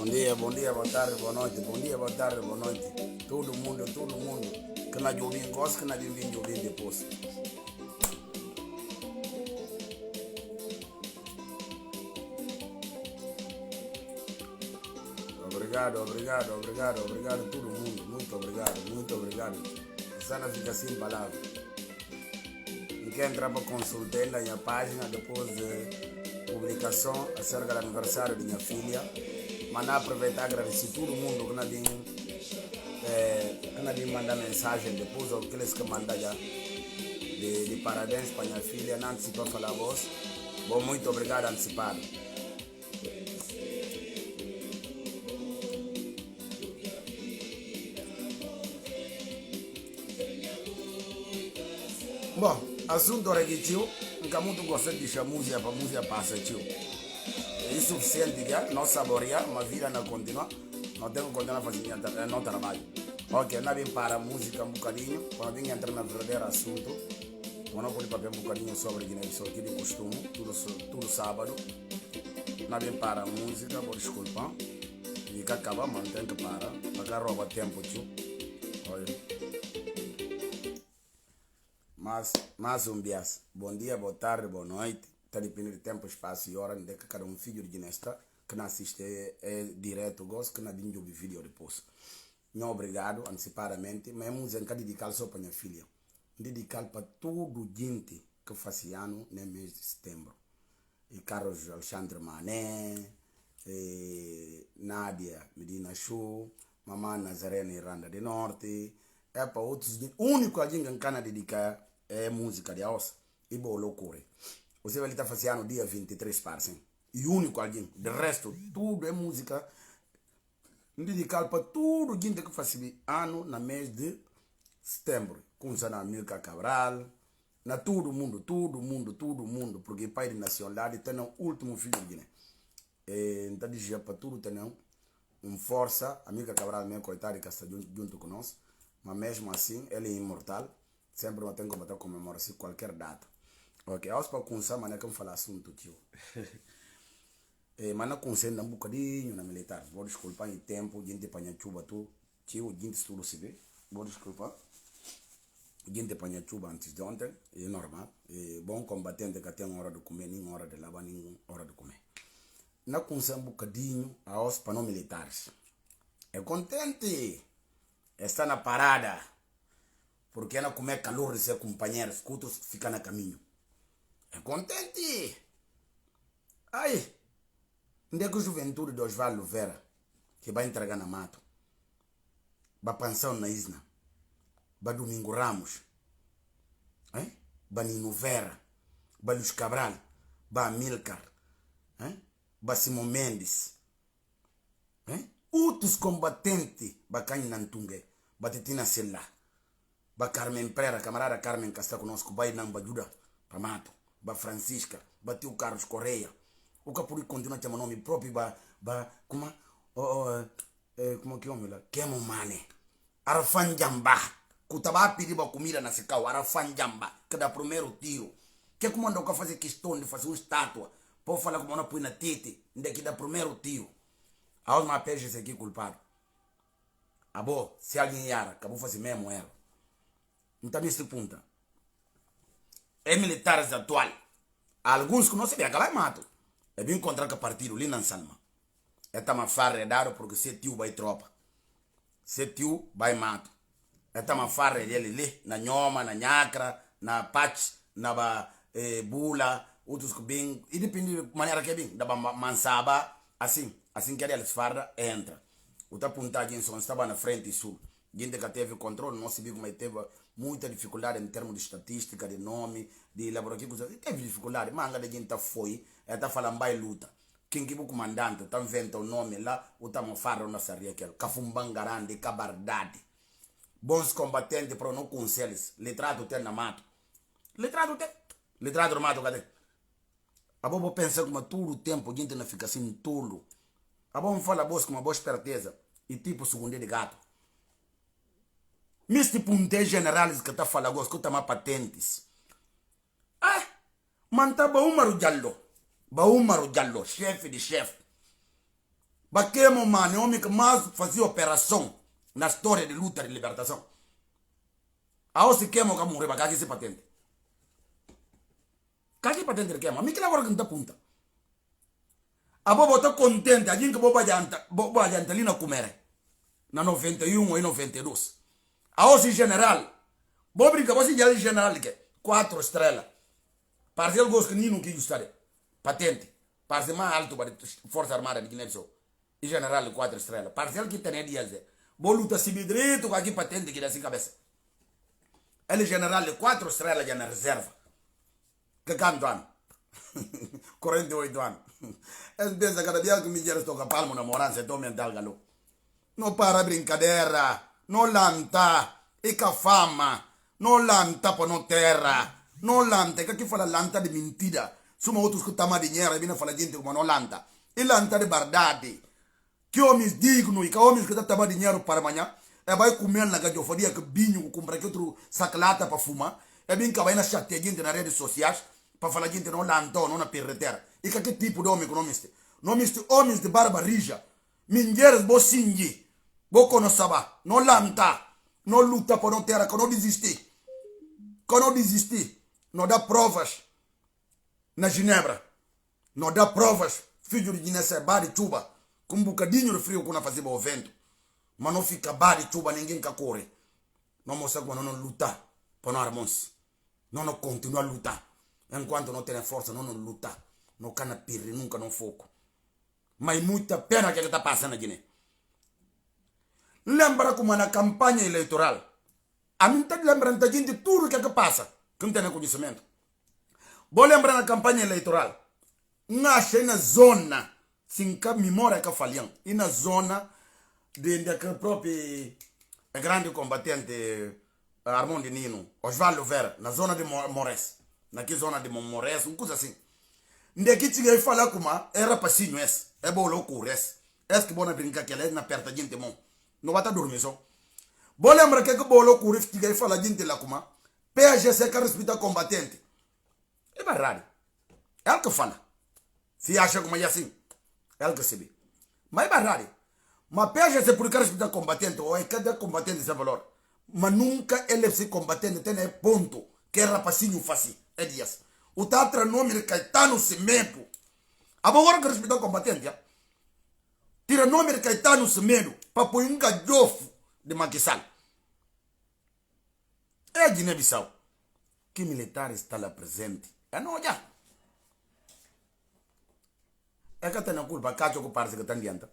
bom dia, boa tarde, boa noite. Bom dia, boa tarde, boa noite. Todo mundo. Que na de ouvir gosta, que na de ouvir depois. Obrigado todo mundo. Muito obrigado. Sana fica sem palavras. E quem entrar para consultar na minha página depois de publicação acerca do aniversário da minha filha. Mas aproveitar e agradecer todo mundo que não mandar mensagem depois ou aqueles que mandam já de parabéns para minha filha, não antecipa falar a voz. Bom, muito obrigado antecipado. Bom, assunto aqui, tio, nunca muito gosto de deixar música para música passar, tio. É suficiente já, não saborear, mas vida não continua. Não tenho que continuar fazendo não trabalho. Ok, não vim para a música um bocadinho, quando vim entrar no verdadeiro assunto, quando eu pôr papel um bocadinho sobre isso aqui de costume, tudo sábado. Não vim para a música, vou desculpar. E que acaba, mas tem que parar, para rouba tempo, tio. Olha. Mas um bias. Bom dia, boa tarde, boa noite. Está dependendo de tempo, espaço e hora, onde que cada um filho de nesta que não assiste direto, gosto que não tem vídeo depois. Não obrigado, antecipadamente, mas é música dedicada só para minha filha. Dedicada para todo gente que faz ano no mês de setembro. E Carlos Alexandre Mané, Nádia Medina Show, Mamãe Nazarena Iranda do Norte. É para outros. O único alguém que cana dedicar é música de house. E boa loucura. Você vai estar fazendo dia 23 parcem. E o único alguém. De resto, tudo é música dedicada para tudo gente que faz ano no mês de setembro. Começa na Milka Cabral. Na todo mundo. Porque pai de nacionalidade tem o último filho de Guiné. Então, dizia para tudo tem força. A Milka Cabral, minha coitada, que está junto conosco. Mas mesmo assim, ele é imortal. Sempre eu tenho que comemorar qualquer data. Ok, aos para começar, mas não é que eu falar assunto, tio. Mas não consigo um bocadinho na militar. Vou desculpar em tempo, gente para chuva, tu, tio, gente tudo se vê. Vou desculpar. Gente para chuva antes de ontem, é normal. É bom combatente que tem uma hora de comer, nem hora de lavar, nem hora de comer. Não consigo um bocadinho aos para não militares. É contente. Está na parada, porque não comer calor de seus companheiros, que outros ficam no caminho. É contente. Aí, onde é que a juventude de Osvaldo Vera, que vai entregar na mato, vai pensar na Isna, vai Domingo Ramos, vai Nino Vera, vai Luz Cabral, vai Amilcar, vai Simão Mendes, outros combatentes, vai Canho Nantungue, vai Titina Sela, vai Carmen Pereira, camarada Carmen que está conosco, vai Namba Juda, para mato, vai Francisca, vai Tio Carlos Correia, o que por continuar chamando nome próprio, como que é o lá? Kemo Mane, Arafan Jamba, que estava pedindo a comida na secau, Arafan Jamba, que dá primeiro tiro, que como anda a fazer questão de fazer uma estátua, pode falar como não põe na tete, onde que dá primeiro tiro. A última peixe esse aqui culpado. Ah, bom, se alguém era, acabou fazer mesmo erro. Então, nesse ponto, é militares atual. Alguns que não sabem, acabar mato. É bem encontrar com o partido, ali na Salma. É uma farra dado porque se tio vai tropa. Se tio vai mato. É uma farra dele ali, na Nhoma, na Nhacra, na Pach, na Bula, outros que bem. E depende de maneira que é bem. Da Mansaba, assim que eles farra, entra. O tapuntagem só estava na frente e sul. Gente que teve controle, não se viu, mas teve muita dificuldade em termos de estatística, de nome, de laboratório. Teve dificuldade, mas a gente foi, está falando vai luta. Quem que o comandante, está inventando o nome lá, o tamo farra na saria aquele. Cafumbangarande, cabardade. Bons combatentes para não conselhos. Letrado tem na mato. Letrado no mato, cadê? A bobo pensa como todo o tempo, a gente não fica assim tolo. A bobo fala a com uma boa esperteza. E tipo segundo de gato. Mas tipo um generais que está falando, que está mais patentes. Manta Baúmaro Jallo, chefe de chefe. Baquemo, mano, homem que mais fazia operação na história de luta de libertação. A se queima o morrer, bacaki se patente. Caqui patente ele queima. A mim que agora que não tá punta. A bobo tá contente, a gente que bobo adianta ali na comere. Na 91 e 92. A se general. Bobo brinca, você já é general que 4 estrelas. Parcel gosto que ninguém quis gostar. Patente. Parcel mais alto para a Força Armada de Guiné-Bissau. E general de 4 estrelas. Parcel que tem dias. Bo luta cibidrito com aqui patente que dá assim cabeça. Ele general de 4 estrelas já na reserva. Que canto ano? 48 anos. Ele pensa cada dia que me diz estou com a palma na morança, estou mental galo. Não para brincadeira. Não lanta. E que fama. Não lanta para não terra. Não lanta. Que aqui fala lanta de mentira. Suma outros que tama dinheiro e viene fala gente como não lanta. E lanta de verdade. Que homens dignos e que homens que tama dinheiro para amanhã. E vai comer na gajofaria que binho comprar que outro saclata para fumar. E bem que vai na chateia gente nas redes sociais. Para falar gente não lantou, não na perretera. E que tipo de homem que não miste? Não miste homens de barba rija. Mingueiros bo singi. Bo conosaba. Não lanta. Não luta por não terra. Que não desistir. Que não desistir. Não dá provas. Na Ginebra. Não dá provas. Filho de Guiné bari chuba. Com um bocadinho de frio que não fazia o vento. Mas não fica bari chuba, ninguém que corre. Não mostra quando não luta. Para não armar-se. Não continua a lutar. Enquanto não tem força, não luta. Não cana pirre, nunca não foco. Mas muita pena que está passando na Guiné. Lembra como na campanha eleitoral. A mim está lembrando da gente tudo que passa. Que não tem conhecimento. Vou lembrar na campanha eleitoral. Não achei na zona. Sem que memória que falham. E na zona de que próprio grande combatente Armando Nino, Osvaldo Vera, na zona de Mores. Naquela zona de Mores, uma coisa assim. Ndeki tinha falar como era passinho esse. É bom loucura esse. Esse que bom na brincar que ele na perto de gente mão. Não vai estar dormindo só. Bom lembra que bom loucura tinha falar gente lá como PGC que respeita combatente. É verdade. É o que fala. Se acha como é assim. É o que se vê. Mas é verdade. Mas PGC por que respeita combatente ou é cada combatente sem valor. Mas nunca ele se combatente tem ponto que é rapacinho fácil. É dias. O tatra nome de Caetano Semedo. Agora que respeitar o combatente, já. Tira nome de Caetano Semedo para pôr um gajofo de Maquissal. É Guiné-Bissau. Que militar está lá presente? É não, já. É que tem a culpa, cacho que parece que está adianta.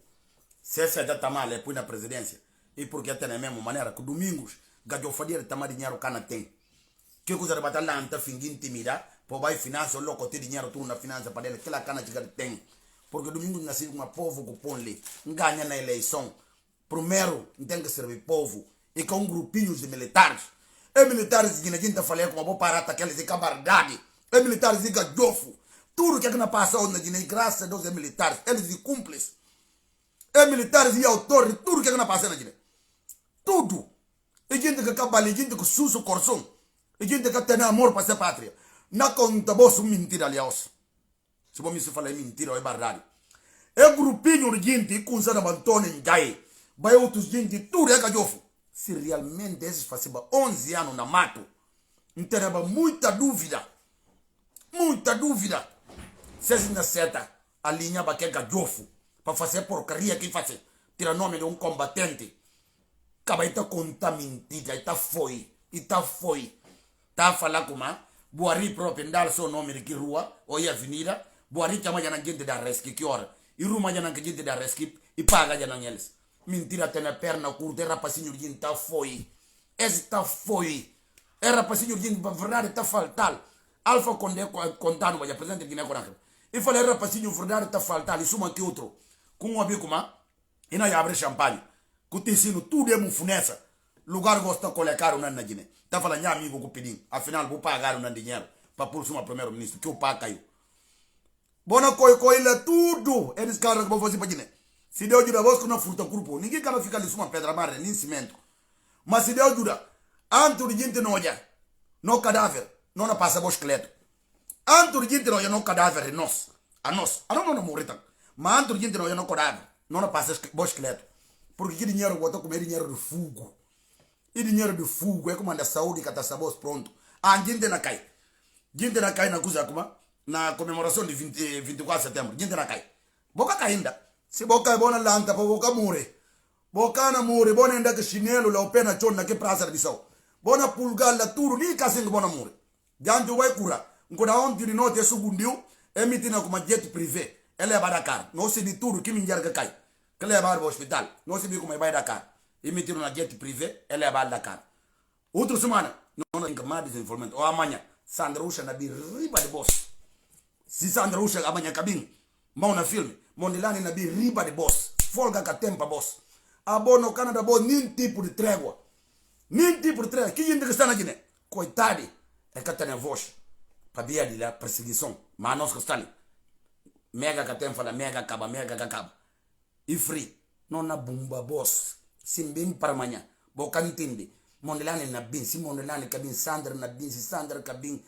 Se essa já está mal, é põe na presidência. E porque tem a mesma maneira que domingos, gajofaria de tamar dinheiro cana tem. Que coisa de batalha anta fingi intimidar, por vai finança, o louco tem dinheiro tudo na finança para ele, que lá cana chegar tem. Porque domingo nasce uma povo que põe ali, ganha na eleição. Primeiro, tem que servir povo, e com grupinhos de militares. E militares que a gente falei com uma boa parata, aqueles de cabardade. E militares de gajofo. Tudo que não passou na Guiné, graças a Deus, é militares, eles de cúmplices. E militares e autores, tudo que não passou na Guiné. Tudo. E gente que acaba ali, gente que sussa o coração. E gente que tem amor para essa pátria. Não conta bolsa mentira, aliás. Se você me fala mentira, é verdade. É grupinho de gente que usa na Antônio Njai. Vai outros gente, tudo é gajofo. Se realmente esses fazem 11 anos na mato, não tem muita dúvida. Muita dúvida. Se eles não seta a linha para que é gajofo. Para fazer porcaria que faz. Tira nome de um combatente. Acaba de contar mentira. E tá foi. Tá a falar como Buari próprio dar seu nome de que rua ou avenida. Buari chama já na gente da rescue que hora. E ruma já na gente da rescue e paga já na eles. Mentira tem a perna curta. Era para senhor gente tá foi. Esse tá foi. Era para senhor gente para verdade tá faltar. Alfa Condé contando vai apresentar Guiné Conakry. E falei era para senhor verdade tá faltar. E suma que outro. Com um amigo como e não abre champanhe. Que te ensino tudo é mufunessa. Lugar gosta de colocar na Guiné. Tá falando, amigo, que pedim. Afinal, vou pagar um dinheiro para pôr uma primeiro-ministro, que o pá caiu. Bona coi tudo. Eles caras que vão fazer para Guiné. Se Deus ajuda, você não furta grupo. Ninguém quer ficar ali uma pedra marra, nem cimento. Mas se Deus ajuda, antes de gente não olhar, no cadáver, não passa o esqueleto. Antes de gente não olhar no cadáver, a nós. A não morrer tanto. Mas antes de gente não olhar no cadáver, não passa bom esqueleto. Porque que dinheiro botou comer dinheiro de fogo. E dinheiro de fogo é como anda saúde que está sabor pronto. Ah, gente na cai. Gente na cai na coisa como na comemoração de 24 de setembro. Gente na cai. Boca ainda. Se boca é bona lanta para boca mure. Boca na mure, bona ainda que chinelo la opena chona que praça de sol. Bona pulgar la turu ni kasenga bona mure. Janto vai cura. Ngona onde de noite sugundiu, emitina como jet privé. Ela é para Dakar. Não se de tudo que me enxerga cai. Que ela é para o hospital. Não se viu como é para Dakar. Emitir na jet privé, ela é para Dakar. Outra semana, não tem que mais desenvolvimento. Ou amanhã, Sandra Usha na riba de boss. Se Sandra Usha amanhã cabine, mão na filme, Mondilani na riba de boss. Folga com tempo boss. A boa no Canadá, boa, nem tipo de trégua. Nem tipo de trégua. Que gente que está na Guiné? Coitado. É que tem a voz. Para ver a perseguição. Mas nós que está ali. Mega que tem fala, mega acaba. E free. Não na bomba boss. Sim bem para amanhã. Boca entende. Mondilani na bin. Se Mondilani cabin, Sandra na bin. Se Sandra cabin,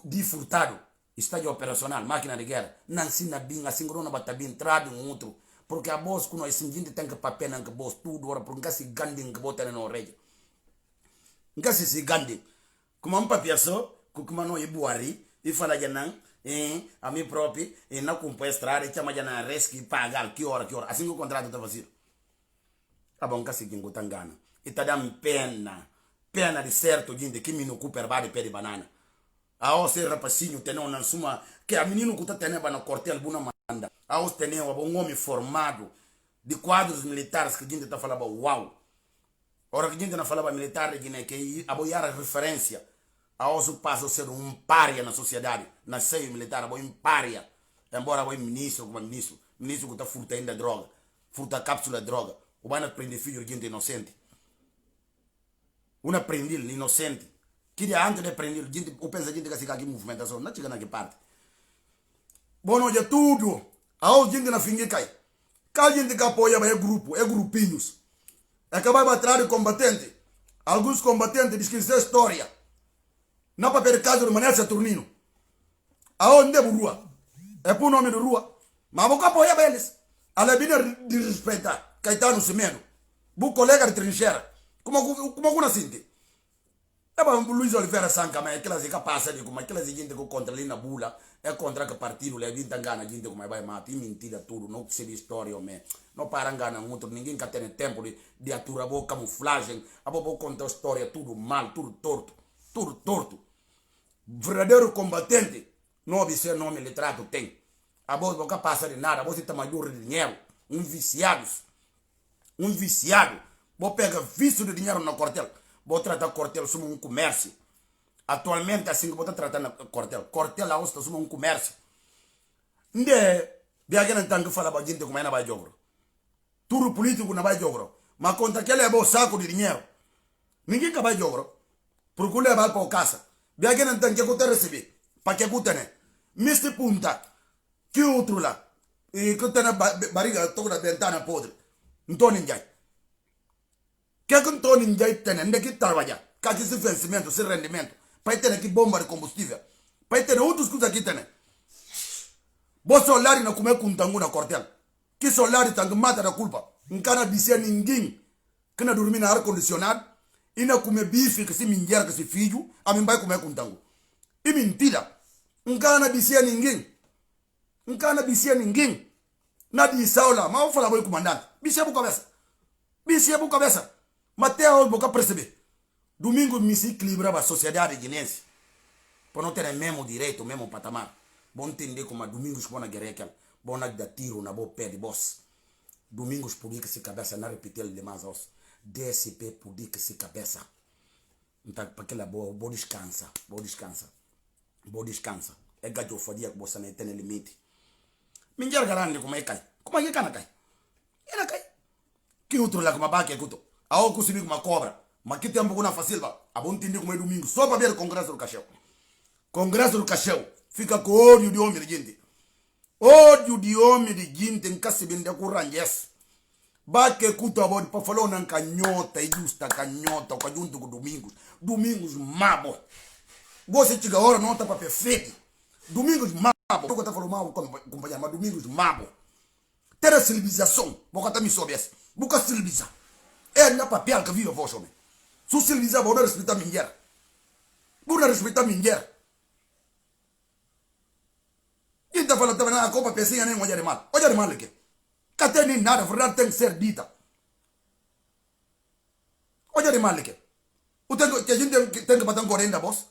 de furtado. Estádio operacional, máquina de guerra. Nancy na bin, assim grona bata bin, trado um outro. Porque a boss, quando esse gente tem que papel, não que boss, tudo, ora, porque se ganding que bota na orelha. Nunca se ganding. Como um papel só, como não é buari, e fala já não, a mim próprio, e não compõe estrada, e chama já na resque, pagar, que hora. Assim que o contrato está vazio. Tá bom, que se quem gosta engana. E tá dando pena de certo, gente, que me não cooper bade pé de banana. Ao ser rapacinho, tem uma suma, que a menino que está tendo na cortel, buna manda. Ao ter um homem formado, de quadros militares, que a gente está falando, uau. Ora que a gente não falava militar, que aboiar a referência, ao seu passo a ser um pária na sociedade, na seio militar, aboiar um pária. Embora aboiar ministro, ministro que está furta ainda droga, furta cápsula de droga, o vai prender filho de gente inocente. Uma prendil inocente. Que dia antes de prender, eu penso que se aqui movimentação, não chega naquela parte. Bom, hoje é tudo. A gente na fim cai. Cada gente que apoia é grupo, é grupinhos. É que vai bater de combatente. Alguns combatentes dizem que é história. Não para ver caso de maneira Saturnino. Aonde é rua? É por nome de rua. Mas vou apoiar eles. A lebina de respeitar. Caetano Semeno. O colega de trincheira. Como alguma sente. É para o Luiz Oliveira Sanca, mas aquelas que passa de como aquelas gente que contra ali na bula, é contra que partido, é vir tangana, gente como vai matar, e mentira tudo, não precisa de história, homem. Não para engana muito, ninguém que tem tempo de aturar a boa camuflagem, a boa contar história, tudo mal, tudo torto. Verdadeiro combatente, não observa nome letrado tem. A boca passa de nada, você está maior de dinheiro, um viciado. Vou pegar vício de dinheiro no quartel. Vou tratar cortel como um comércio. Atualmente, assim que vou tratar no cortel. Cortel lá está como um comércio. De alguém não tem que falar para a gente como é na vai jogar. Tudo político não vai jogar. Mas contra aquele é bom saco de dinheiro. Ninguém que vai jogar. Procura levar para a casa. De alguém não tem que receber. Para que eu tenha. Mr. Punta. Que outro lá? E que tem a barriga toda a ventana podre. Não estou ninguém. Que é que não ninguém tem, ainda que trabalhar, que aqui se vencimento, se rendimento, para ter aqui bomba de combustível, para ter outras coisas aqui tem. Vou solar e não comer com tango na cortel, que solar e tango mata da culpa, não quer dizer ninguém que não dormir na ar-condicionado, e não comer bife, que se mingueira, que se filho, a mim vai comer com tango. E mentira, não quer dizer ninguém, nada de saula, mas eu vou falar para o comandante, biche é por cabeça. Mas até hoje vou perceber. Domingo me se equilibra a sociedade guinense. Para não ter o mesmo direito, o mesmo patamar. Bom entender como domingos vão na guerra aquela. Bom na dar tiro na boa pé de boss. Domingos podia que se cabeça, não repetir ele demais os. DSP podia que se cabeça. Então, para aquela boa descansa. É gajo fadia que você não tem limite. Minha garante como é que cai. Como é que cai? Ela cai. Que outro lá como a baque é que a outra consumir uma cobra. Mas que tempo que não faz silva? A bom entender como é domingo. Só para ver o Congresso do Cacheu. Congresso do Cacheu. Fica com ódio de homem de gente. Ódio de homem de gente em casa bem de curranjes. Baque cuta a bode para falar na canhota e justa canhota. O junto com domingos. Domingos mabo. Você chega a hora não está para perfeito. Domingos mabo. Eu estou falando mal, companheiro, mas domingos mabo. Terra civilização, bocata mi sobies. Buca civiliza. É na papel que vive vos homem. Su civiliza vou respeitar mulher. Vou respeitar mulher. Quem tá falando também na copa pecinha nem olhar mal. Olhar mal que. Catê nem nada, verdade tem que ser dita. Olhar mal que. O tempo que a gente tem que bater um correndo, boss.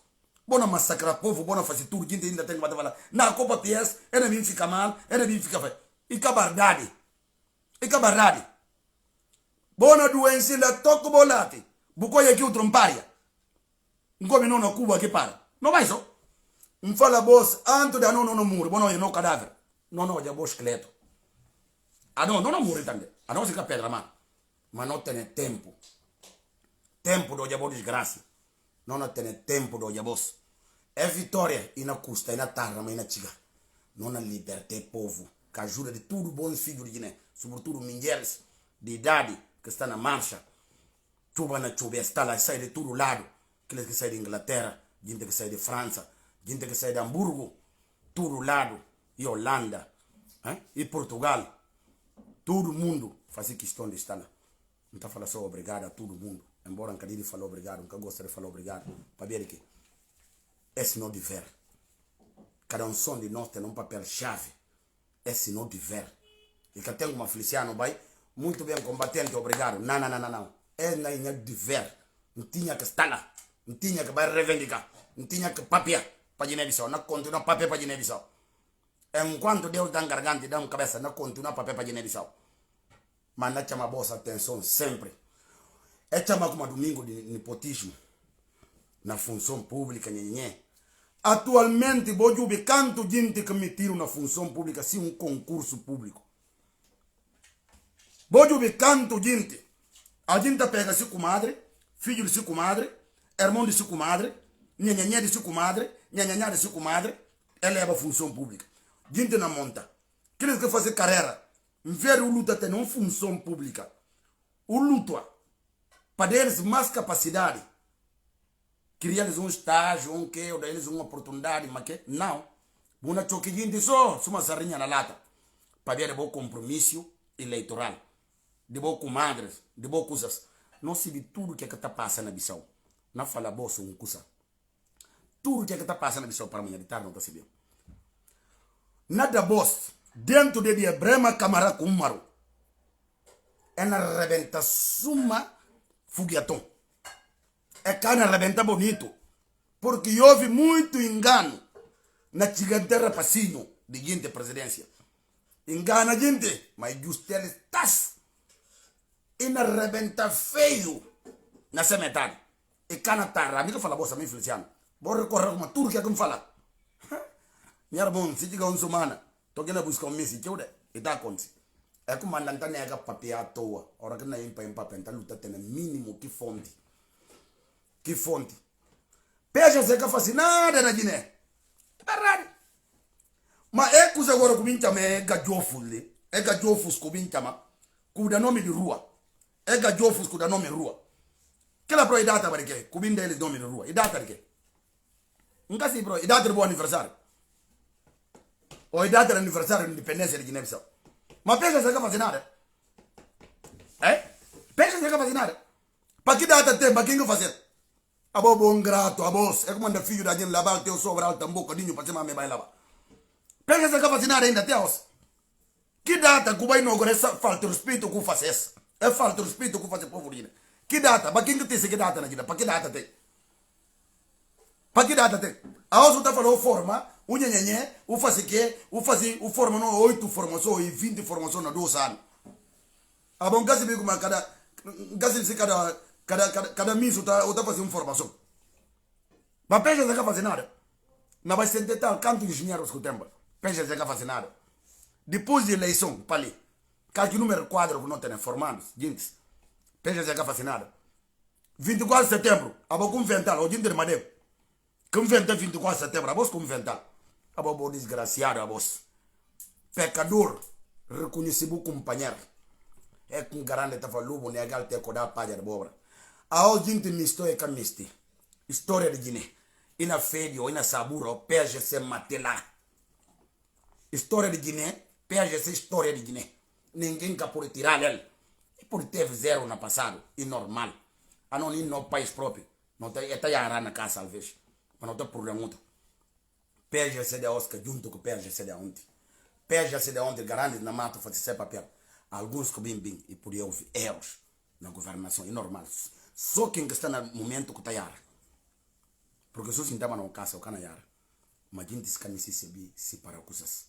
Bona massacrar povo, bona fazer tudo, gente ainda tem que bater falar. Na copa PS, ela me fica mal, ela me fica feio. E cabardade. E cabardade. Bona doença ainda toco bolate. Bucoia aqui o tromparia. Não come não na Cuba que para. Não vai só. Não fala boss, antes da não muro, bona não cadáver. Não, já boss esqueleto. Ah não muro também. Ah não fica pedra, mano. Mas não tem tempo. Tempo do diabo desgraça. Não tem tempo do diabo. É vitória e na custa, e na tarra, mas na chiga. Não na liberdade povo. Que ajuda de tudo bons filhos de Guiné. Sobretudo mulheres de idade que estão na marcha. Chuva na chuva, está lá, sai de todo lado. Aqueles que saem de Inglaterra, gente que sai de França, gente que sai de Hamburgo, todo lado. E Holanda, e Portugal. Todo mundo faz questão de estar lá. Não está falando só obrigado a todo mundo. Embora um cadinho falou obrigado, nunca gostaria de falar obrigado. Para ver que esse não dever. Cada som de nós tem um papel-chave. Esse não dever. E que tem uma Feliciano vai muito bem combatente, obrigado. Não. É não dever. Não tinha que estar lá. Não tinha que vai reivindicar. Não tinha que papel para Guiné-Bissau. Não continua papel para Guiné-Bissau. Enquanto Deus dá garganta e dá uma cabeça, não continua papel para Guiné-Bissau. Mas não chama a vossa atenção sempre. É chamar como domingo de nepotismo na função pública, nhenhenhé. Atualmente, vou ver quanto gente que me tira na função pública sem um concurso público. Vou ver quanto gente. A gente pega sua comadre, filho de sua comadre, irmão de sua comadre, nhenhenhé de sua comadre, nhenhenhé de sua comadre, eleva a função pública. Gente na monta. Queres que fazer carreira? Ver o luta tem uma função pública. O luta. Para eles mais capacidade. Criar-lhes um estágio, ou dar-lhes uma oportunidade, mas que não. Uma choquinha de só, uma sarinha na lata. Para ver de bom compromisso eleitoral. De bom comadres, de boas coisas. Não se vê tudo que está passando na Bissau. Não fala bolsa um coisa. Tudo que está passando na Bissau para amanhã de tarde não está se vendo. Nada boss. Dentro de dia, Brema Camara com Maro. É na rebenta suma foguetão. É cana rebenta bonito. Porque houve muito engano na giganterra passinho de gente presidência. Engana gente, mas justo eles tas. E na rebenta feio nessa metade. E cana tarra. Amigo fala, bolsa, me Feliciano. Vou recorrer uma tudo que é que me fala. Minha irmã, se diga uma semana. Tô querendo buscar mês que eu de e tá acontecendo. É que o mandante nega papel à toa. Ora que não é em papel, então luta tem mínimo que fonte. Que fonte. Peixe se que faz nada na Guiné. É verdade. Mas é coisa agora que me chama é gajofus. É gajofus que me chama. Com o nome de rua. É gajofus com o nome de rua. Que la pro idata para que? Com o deles nome de rua. Idata de que? Nunca se pro. Idata de bom aniversário. Ou idade do aniversário da independência de Guiné-Bissau. Mas pensa se faz nada. Pensa se faz nada. Para que data tem? Para quem que fazer? A bo bom grato, a boss. É como anda filho da gente lavar o teu sobral tão bocadinho para cima me vai lavar. Pensa se faz nada ainda até os. Que data que vai inaugurar essa falta de respeito que faz essa? É falta de respeito que faz o povo Guiné. Que data? Para quem que tem que data na Guiné? Para que data tem? Para que data tem? A outra está falando forma. O nhenhenhé, o faz que, o forma não 8 formações e 20 formações na 2 anos. A bom gasi bigo mas cada miso tá fazendo uma formação. Mas pensa que fazer nada. Não vai sentar tal canto de engenheiros que o tempo. Pensa que fazer nada. Depois de eleição, para ali, cada número quadro que não tem formados, gente. Pensa que fazer nada. 24 de setembro, a bom inventar, o dia de Madeira. Que inventar 24 de setembro, a voz como inventar. A bobo desgraciado, a voz. Pecador, reconhecido companheiro. É com garante que falou, né? Gal te coda palha de bobra. A o gente me história que misti. História de Guiné. Ina fedio, ina saburo, perde se matela. História de Guiné, perde se história de Guiné. ninguém que pode tirar ele. E por teve zero no passado, e normal. A não ir no país próprio. Não tem, até a na casa, às vezes. Mas não tem problema muito. PGC de Oscar junto com PGC de ontem. PGC de ontem garante na mata fazer papel. Alguns que bem e por houve erros na governação, é normal. Só quem está no momento que está yara. Porque se você não casa, o cana yara. Mas a gente se para coisas.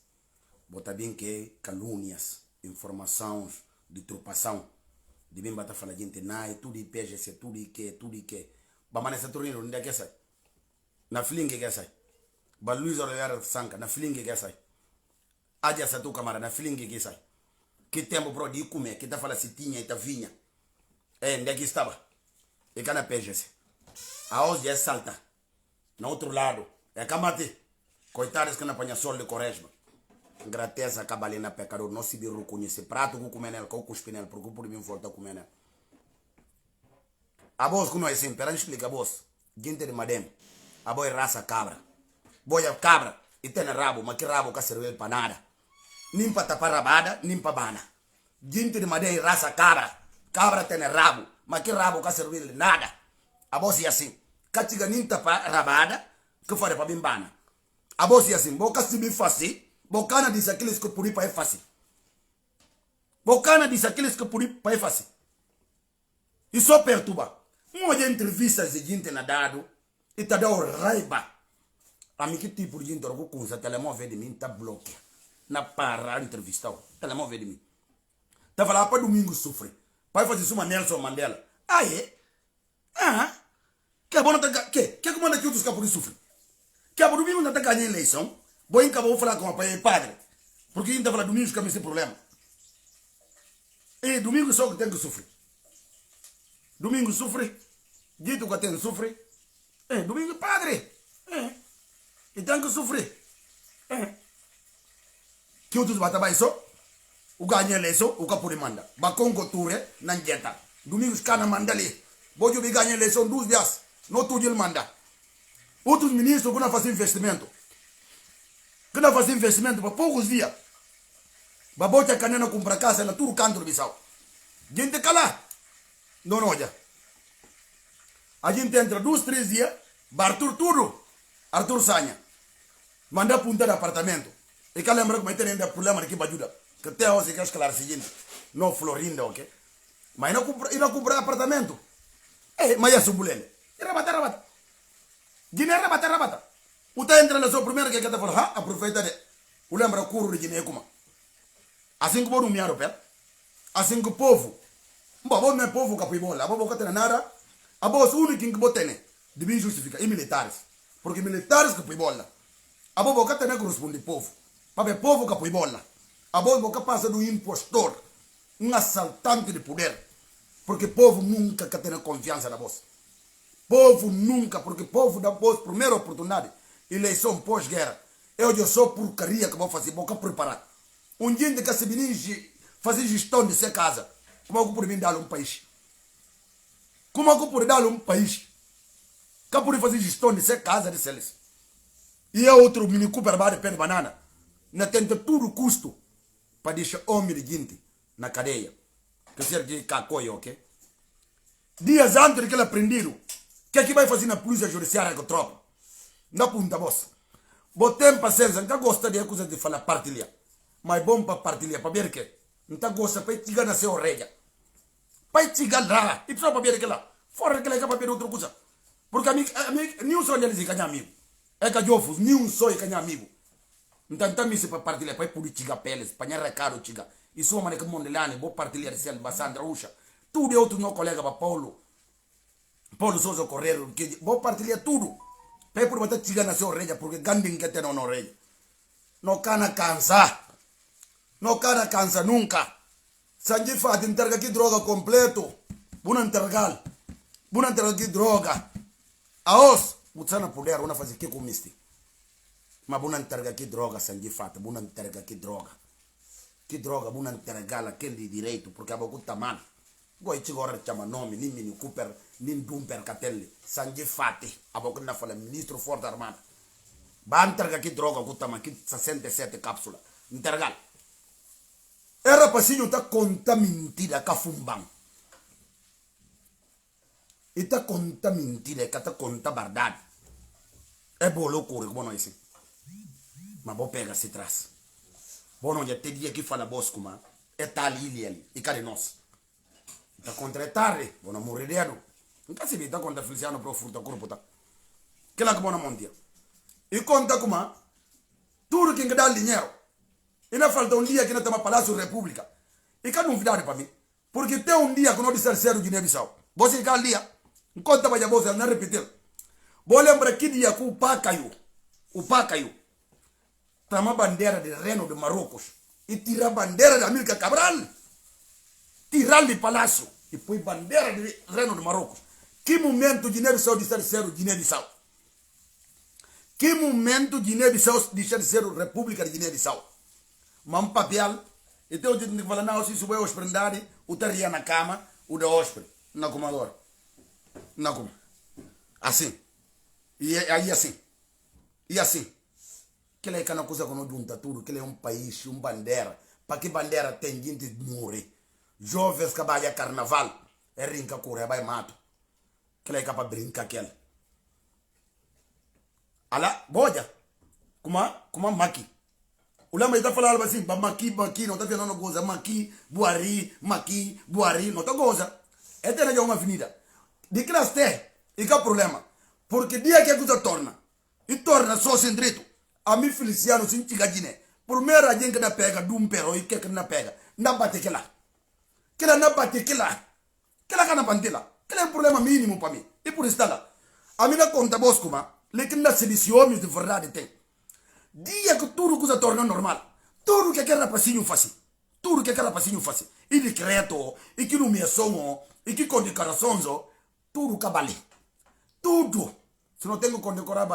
Bota bem que calúnias, informações, de trupação. De bem bata falar gente, tudo de PGC, tudo que. Bama nessa turno, onde é que sai? Na flingue que sai. Ba Luiz Oliveira Sanca, na flingue que sai. Adia essa tua camarada, na flingue que sai. Que tempo pro de comer, que tá falando se tinha e tá vinha. Onde é que estava? E cá na PGC. A hoje é salta. No outro lado, é camate. Coitados que não apanha sol de quaresma. Grateza acaba ali na pecador, não se viu reconhecer. Prato com comer nela, com cuspir nela, porque por mim volta a comer nela. A voz que não é assim, pera explica a voz. Gente de madem. A boa é raça cabra. Boia cabra, e tem rabo, mas que rabo que serve para nada. Nem para tapar rabada, nem para bana. Gente de madem raça cabra. Cabra tem rabo, mas que rabo que serve nada. A voz é assim. Catiga nem tapar rabada, que fora para bimbana. A voz é assim, boca se me fácil. Bocana diz aqueles que por ir para é fácil. Bocana diz aqueles que por ir para é fácil. E só perturba. Uma de entrevistas de gente na dado e tá dando raiva. A mim que tipo de gente com o telemóvel de mim tá bloqueado. Na para entrevista. Telemóvel de mim. Tá falando para domingo sofre. Para fazer uma Nelson Mandela. Ah, é? Ah, que é bom tá que manda que outros capos sofrem. Que a domingo não tá ganhando eleição. Bom, então vou falar com o pai e padre. Porque ainda fala domingo que esse problema. E domingo só que tem que sofrer. Domingo sofre. Dito que tem sofre. Domingo padre. E tem que sofrer. Que outros batabais só. O ganha eleição, o capo de manda. Bacon couture, não jeta. Domingo os caras mandam ali. Bojo vi ganha eleição 2 dias. Não tudo ele manda. Outros ministros que não fazem investimento. Que não fazem investimento para poucos dias. Babota a canena compra casa na tudo canto do Bissau. Gente cala. Não olha. A gente entra 2, 3 dias. Arthur tudo. Arthur Sanha. Manda apuntar apartamento. E que lembra como tem ainda problema aqui para ajuda. Que até hoje que escalar seguinte. Não Florinda, ok? Mas não comprar apartamento. Mas é subulele. Rabata. Guiné rabata. O tá entra na sua primeira que tá falando, aproveita de. O lembra o curro de Guiné como. Assim que o povo me pé. Assim que o povo. Bom, não é povo que apoia bola. A boca tem nada. A voz única que botene. Devia justificar. E militares. Porque militares que apoia bola. A boca tem que corresponde povo. Para o povo que apoia bola. A boca passa do impostor. Um assaltante de poder. Porque o povo nunca tem confiança na voz. Povo nunca, porque o povo dá voz, primeira oportunidade. Eleição pós-guerra. Eu sou porcaria que vou fazer, vou preparar. Um dia que se menino fazer gestão de sua casa, como é que eu poderia dar um país? Como é que eu poderia dar um país? Que eu poderia fazer gestão de sua casa de Celes? E é outro mini Cooper de pé de banana. Não tenta tudo custo para deixar homem de gente na cadeia. Que serve de cacoio, ok? Dias antes que ele aprenderam, o que é que vai fazer na polícia judiciária com a tropa? Não punta voz. Botem paciência, não gosta de coisa de falar partilhar. Mas bom para partilhar, para ver que. Não gosta para chegar na sua orelha. Para chegar lá, e só para ver que lá. Fora que lá é para ver outra coisa. Porque nenhum só deles é amigo. É que eu fui, nenhum só é amigo. Então, também se para partilhar, para poder chegar peles, para não recado chegar. E sua maneira que Mondelane, vou partilhar de Selva, Sandra, Ucha. Tudo é outro meu colega, para Paulo Souza Correio, que vou partilhar tudo. Para por bater chegar na sua orelha, porque Gandhi que tem na orelha. Não cana cansa. Não cana cansa nunca. Sanji fat entrega aqui droga completo. Buna entregar aqui droga. Aos, utsana poder, una fazer que comiste. Mas buna entrega aqui droga, Sanji fat, buna entrega aqui droga. Que droga, buna entregar aquele de direito, porque a boca tá mal. Goi chegou chama nome, nem Mini Cooper, nem Dumper Catelli, Sanji Fati, a boca na fala ministro Forte Armada. Ba entrega aqui droga, gutama aqui 67 cápsulas. Entregar. Era rapazinho tá conta mentira cafumbang. E tá conta mentira, que tá conta verdade. É bom loucura, como nós assim. Mas vou pegar se traz. Bom, não já tem dia que fala bosco, mas é tal ali. E cadê nós? Tá contra é tarde, vou não morrer de ano. Nunca se vê, tá contra Feliciano pro furto corpo, tá? Que lá que vou não montar. E conta como, tudo que dá dinheiro. E não falta dia que nós estamos Palácio República. E que novidade para mim. Porque tem dia que nós dissemos sério de Guiné-Bissau. Você que dia, conta para você, não repetir. Vou lembrar que dia que o pá caiu. O pá caiu. Tama bandeira de Reino de Marrocos. E tira bandeira de Amílcar Cabral. Tirar de Palácio. E põe bandeira de Reino de Marrocos. Que momento Guiné-Bissau disse sério Guiné-Bissau? Que momento Guiné-Bissau disse sério República de Guiné-Bissau? Mam papel, então eu tenho que falar, não, se subir hospedade, o teria na cama, o da hóspede, não como agora. Não como. Assim. E aí assim. E assim. Que é uma coisa que não junta tudo, que é um país, uma bandeira. Para que bandeira tem gente de morrer? Jovens que vai a carnaval, é rinca correr, vai mato. Que é para brincar aquele. Alá, boja. Como maqui. O lama está falando assim, maqui, não está vendo coisa, maqui, buari, não está coisa. Esta é uma avenida. De que nós temos, e que é o problema? Porque dia que a coisa torna, e torna só sem direito, a mim Feliciano sem tigadine, primeiro a gente que não pega, de perro, e que não pega, não bate que lá. Que lá não bate que lá. Que lá que não bate lá. Que é um problema mínimo para mim. E por isso lá. A mim não conta bosco, mas, que não se diz homens de verdade tem. Dia que tudo coisa torna normal. Tudo que aquele rapazinho faz. Tudo que aquele rapazinho faz. E decreto, e que nomeação, e que condecorações, tudo cabale. Tudo. Se não tenho condecorar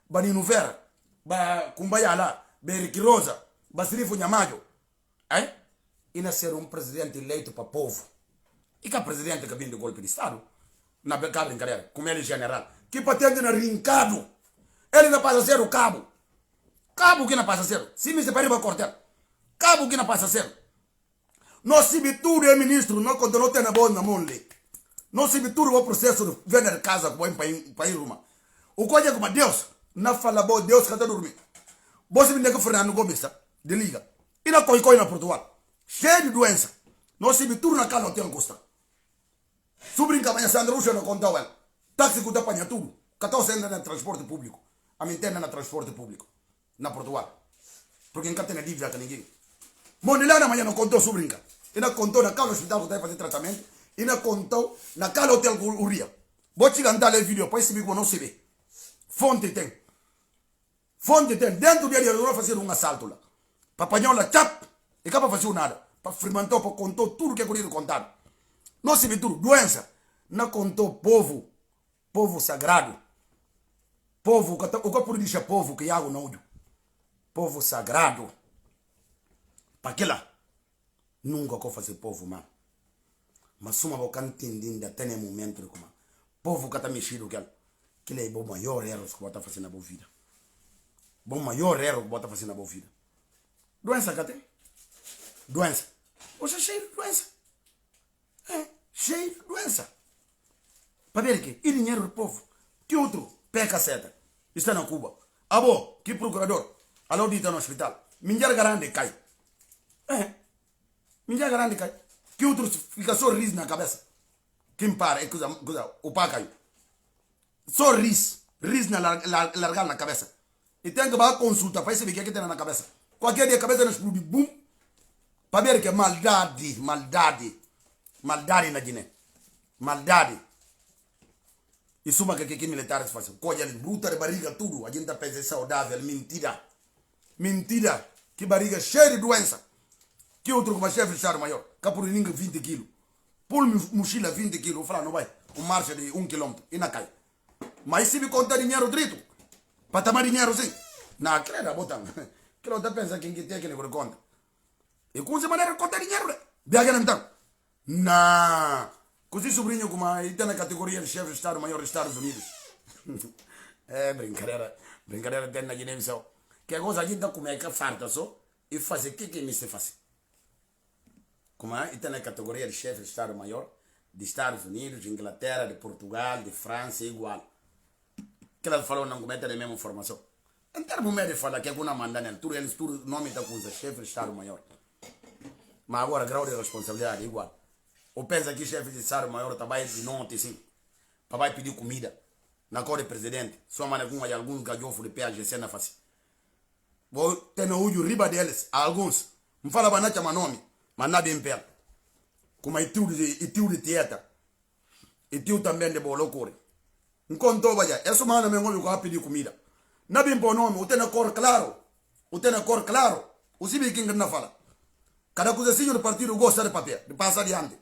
ba Nino Vera, ba Kumbaya lá, ba Eric Rosa, ba Sirifo Nhamajo. E não ser um presidente eleito para o povo. E que é presidente que vem do golpe de Estado. Na brincadeira, como ele general. Que patente na rincado. Ele não passa a ser o cabo. Cabo que não passa a ser. Se me separe para cortar. Cabo que não passa a ser. Nós se tudo é ministro, não quando não tem na boa na mão ali. Nós se tudo o processo de vender casa com o país Ruma. O coisa como Deus, não fala bom Deus que está dormindo. Você me nega Fernando Gomes, de liga. E na coi na Portugal. Cheio de doença. Nós se tudo na casa hotel Costa. Sobrinca amanhã Sandra Ruxa não conta ela. Táxi que apanha tudo. 14 anda no transporte público. A minha interna no transporte público. Na Portugal. Porque nunca tem dívida com ninguém. Monilana amanhã não contou sobrinca. E não contou na casa hospital que está fazer tratamento. E não contou na casa hotel Uria. Vou te cantar o vídeo para esse bico não se vê. Fonte tem. Fonte tem. Dentro dele eu vou fazer um assalto lá. Para apanhar lá, chap. E cá para fazer nada. Para firmantar, para contar tudo que é corrido contado. Não se vê tudo. Doença. Não contou povo. Povo sagrado. Povo, o que por dizer povo que água não uso. Povo sagrado. Para que lá? Nunca vou fazer povo, mano. Mas uma boca entendendo até no momento de como. Povo que está mexido que ele é o maior erro que você está fazendo na boa vida. O maior erro que você está fazendo na boa vida. Doença que tem? Doença. Você é cheio de doença. Cheio de doença. Para ver que e dinheiro do povo. Que outro? Peca seta. Está na Cuba. Abo, que procurador. Alô, dita no hospital. Minjar garante cai. Minjar garante cai. Que outro fica sorriso na cabeça. Quem para é coisa o pá caiu. Sorriso. Riso na largar na cabeça. E tem que ir consulta para saber o que tem na cabeça. Qualquer dia a cabeça não explode. Bum. Para ver que é maldade. Maldade na Guiné. Maldade. Isso é o que militares fazem. Coisa de bruta de barriga, tudo. A gente pensa saudável. Mentira. Mentira. Que barriga cheia de doença. Que outro como chefe de Estado Maior. Que por ninguém 20 quilos. Pôr mochila 20 quilos. Eu falo, não vai. Marcha de 1 quilômetro. E não cai. Mas se me conta dinheiro direito. Para tomar dinheiro sim. Não, que era botão. Que não pensa quem tem aquele que conta. E com essa maneira conta dinheiro. Viaja então. Não. Così sobrinho como aí tem na categoria de chefe de Estado Maior dos Estados Unidos. Brincadeira. Brincadeira tem na Guiné-Bissau. Que a coisa a gente come que farta só. E fazer o que me se faz. como é, e tem a categoria de chefe de Estado-Maior de Estados Unidos, de Inglaterra, de Portugal, de França, igual. Que ela falou não comete a mesma informação. Em termos de falar que é uma mandana, tudo eles, tudo nome da coisa, chefe de Estado-Maior. Mas agora, grau de responsabilidade, igual. Ou pensa que chefe de Estado-Maior trabalha de noite, sim, para vai pedir comida na cor de presidente. Só maneira com alguns gajofos de PAGC na face. Vou ter no olho riba deles, alguns. Não fala para não nome, mas não bem perto. Como é tio de teatro. E tio também de boa loucura. Enquanto vai, essa semana me olho com pedir comida. Não bem por nome, o tem na cor claro. O tem na cor claro. O Sibi King não fala. Cada coisinha do partido gosta de papel, de passar adiante.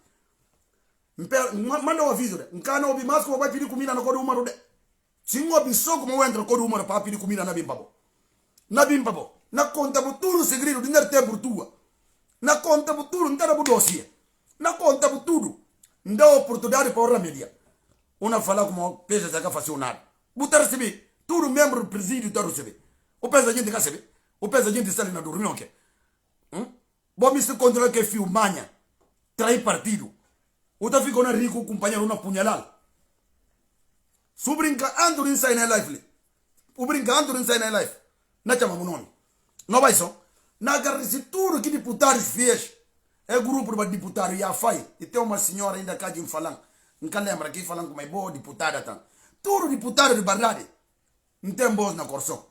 Manda um aviso, não cana ouvir mais como vai pedir comida na cor do número de. Se não ouvir só como entra na cor do número para pedir comida na bem papo. Na bem papo. Na conta por tudo segredo, dinheiro tem por tua. Na conta por tudo, não tem por dossiê. Na conta por tudo. Não dá oportunidade para outra mídia. Uma fala como peixe que faz nada. Botar receber. Tudo membro do presídio está receber. O peso a gente quer receber. O peso a gente está ali na dormir, ok? Bom, me se controla que é fio manha. Trai partido. O tá ficando rico, o companheiro na punhalada. Se o brincando em sair na life. O brincando em sair na life. Não chama o nome. Não vai só. Na garra-se tudo que deputados fez. É grupo de deputados e a fai. E tem uma senhora ainda cá de falando. Nunca lembra que falando como é boa deputada. Tá? Tudo deputado de verdade. Não tem voz na corção.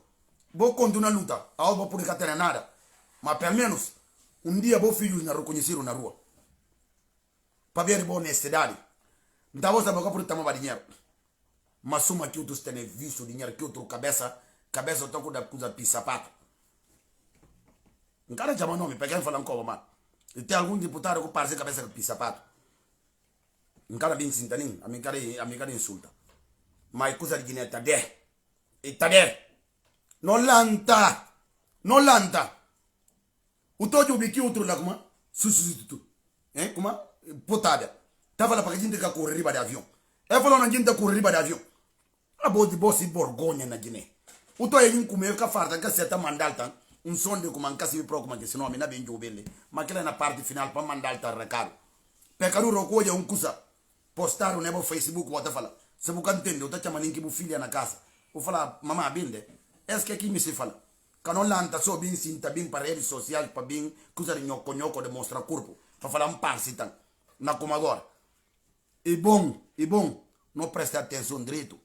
Vou continuar a luta. A obra por não ter nada. Mas pelo menos, um dia vou filhos na reconheceram na rua. Para ver boa honestidade. Então você vai por tomar dinheiro. Mas suma que outros têm visto dinheiro que outro cabeça toca da coisa de sapato. Não quero chamar nome, porque falam como, mas. E tem algum deputado que parece cabeça de sapato. Não quero bem sintanim, a mim quero insulta. Mas coisa de dinheiro tá de. E tá de. Não lanta. Não lanta. O todo o biquinho outro lá como? Substituto. Como? Potada. Tava lá para a gente que correr riba de avião. É falou na gente correr riba de avião. A boa de boa se borgonha na Guiné. O to é em comer que farta que seta mandal tan. Um som de como que se preocupa que se nome na bem jobele. Mas que na parte final para mandal tá recado. Pecado rocoja um cusa. Postar no Facebook bota fala. Se você entende, eu tá chamando que filha na casa. Eu fala, mamãe bende. É que aqui me se fala. Quando lanta só bem sinta bem para redes sociais para bem coisa de nhoco demonstrar corpo. Para falar um par tan. Na como agora. E bom, não presta atenção direito.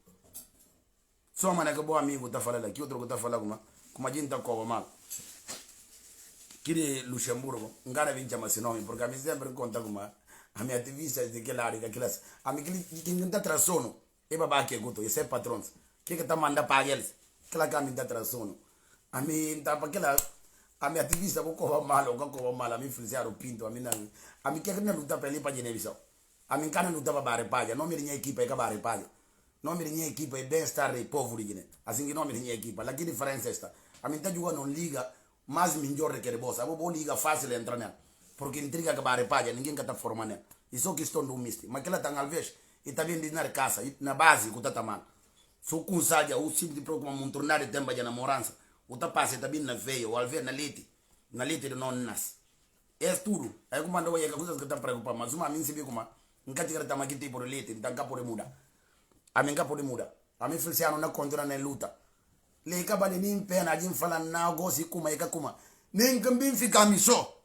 Só mané que bom amigo tá falando aqui, outro que tá falando como a gente tá com mal. Que de Luxemburgo, um cara vem chamar esse nome, porque a mim sempre conta com a minha ativista de que área, aquelas, a mim que não tá traçando, e babá que é guto, esse é patrão, que tá mandando para eles, aquela que a mim tá traçando. A mim tá para aquela, a minha ativista vou covar mal, a mim frisear o pinto, a mim que não luta para ele para Guiné-Bissau. A mim cara não luta para Barepalha, não me rinha equipa é que Barepalha. Não me rinha equipa é bem-estar de povo de Guiné. Assim que não me rinha equipa. Lá que diferença é esta? A mim tá jogando liga mais melhor que a bolsa. Eu vou liga fácil entrar nela. Porque intriga que Barepalha, ninguém que tá formando nela. Isso é questão do misto. Mas que ela tá alvez e tá bem na casa, na base que tá tamando. Só com sadia, o simples preocupa um tornado de tempo de namorança. O tá passa tá bem na veia, o alvez na leite de não nasce. É tudo. Aí como anda aí, coisas que tá preocupando, mas uma mim se vê como nunca tiver tá aqui tipo de leite, então cá pode mudar. A mim cá pode mudar. A mim Feliciano não controla nem luta. Le acaba de nem pena, a gente fala não gosta como é que como. Nem que bem fica me só.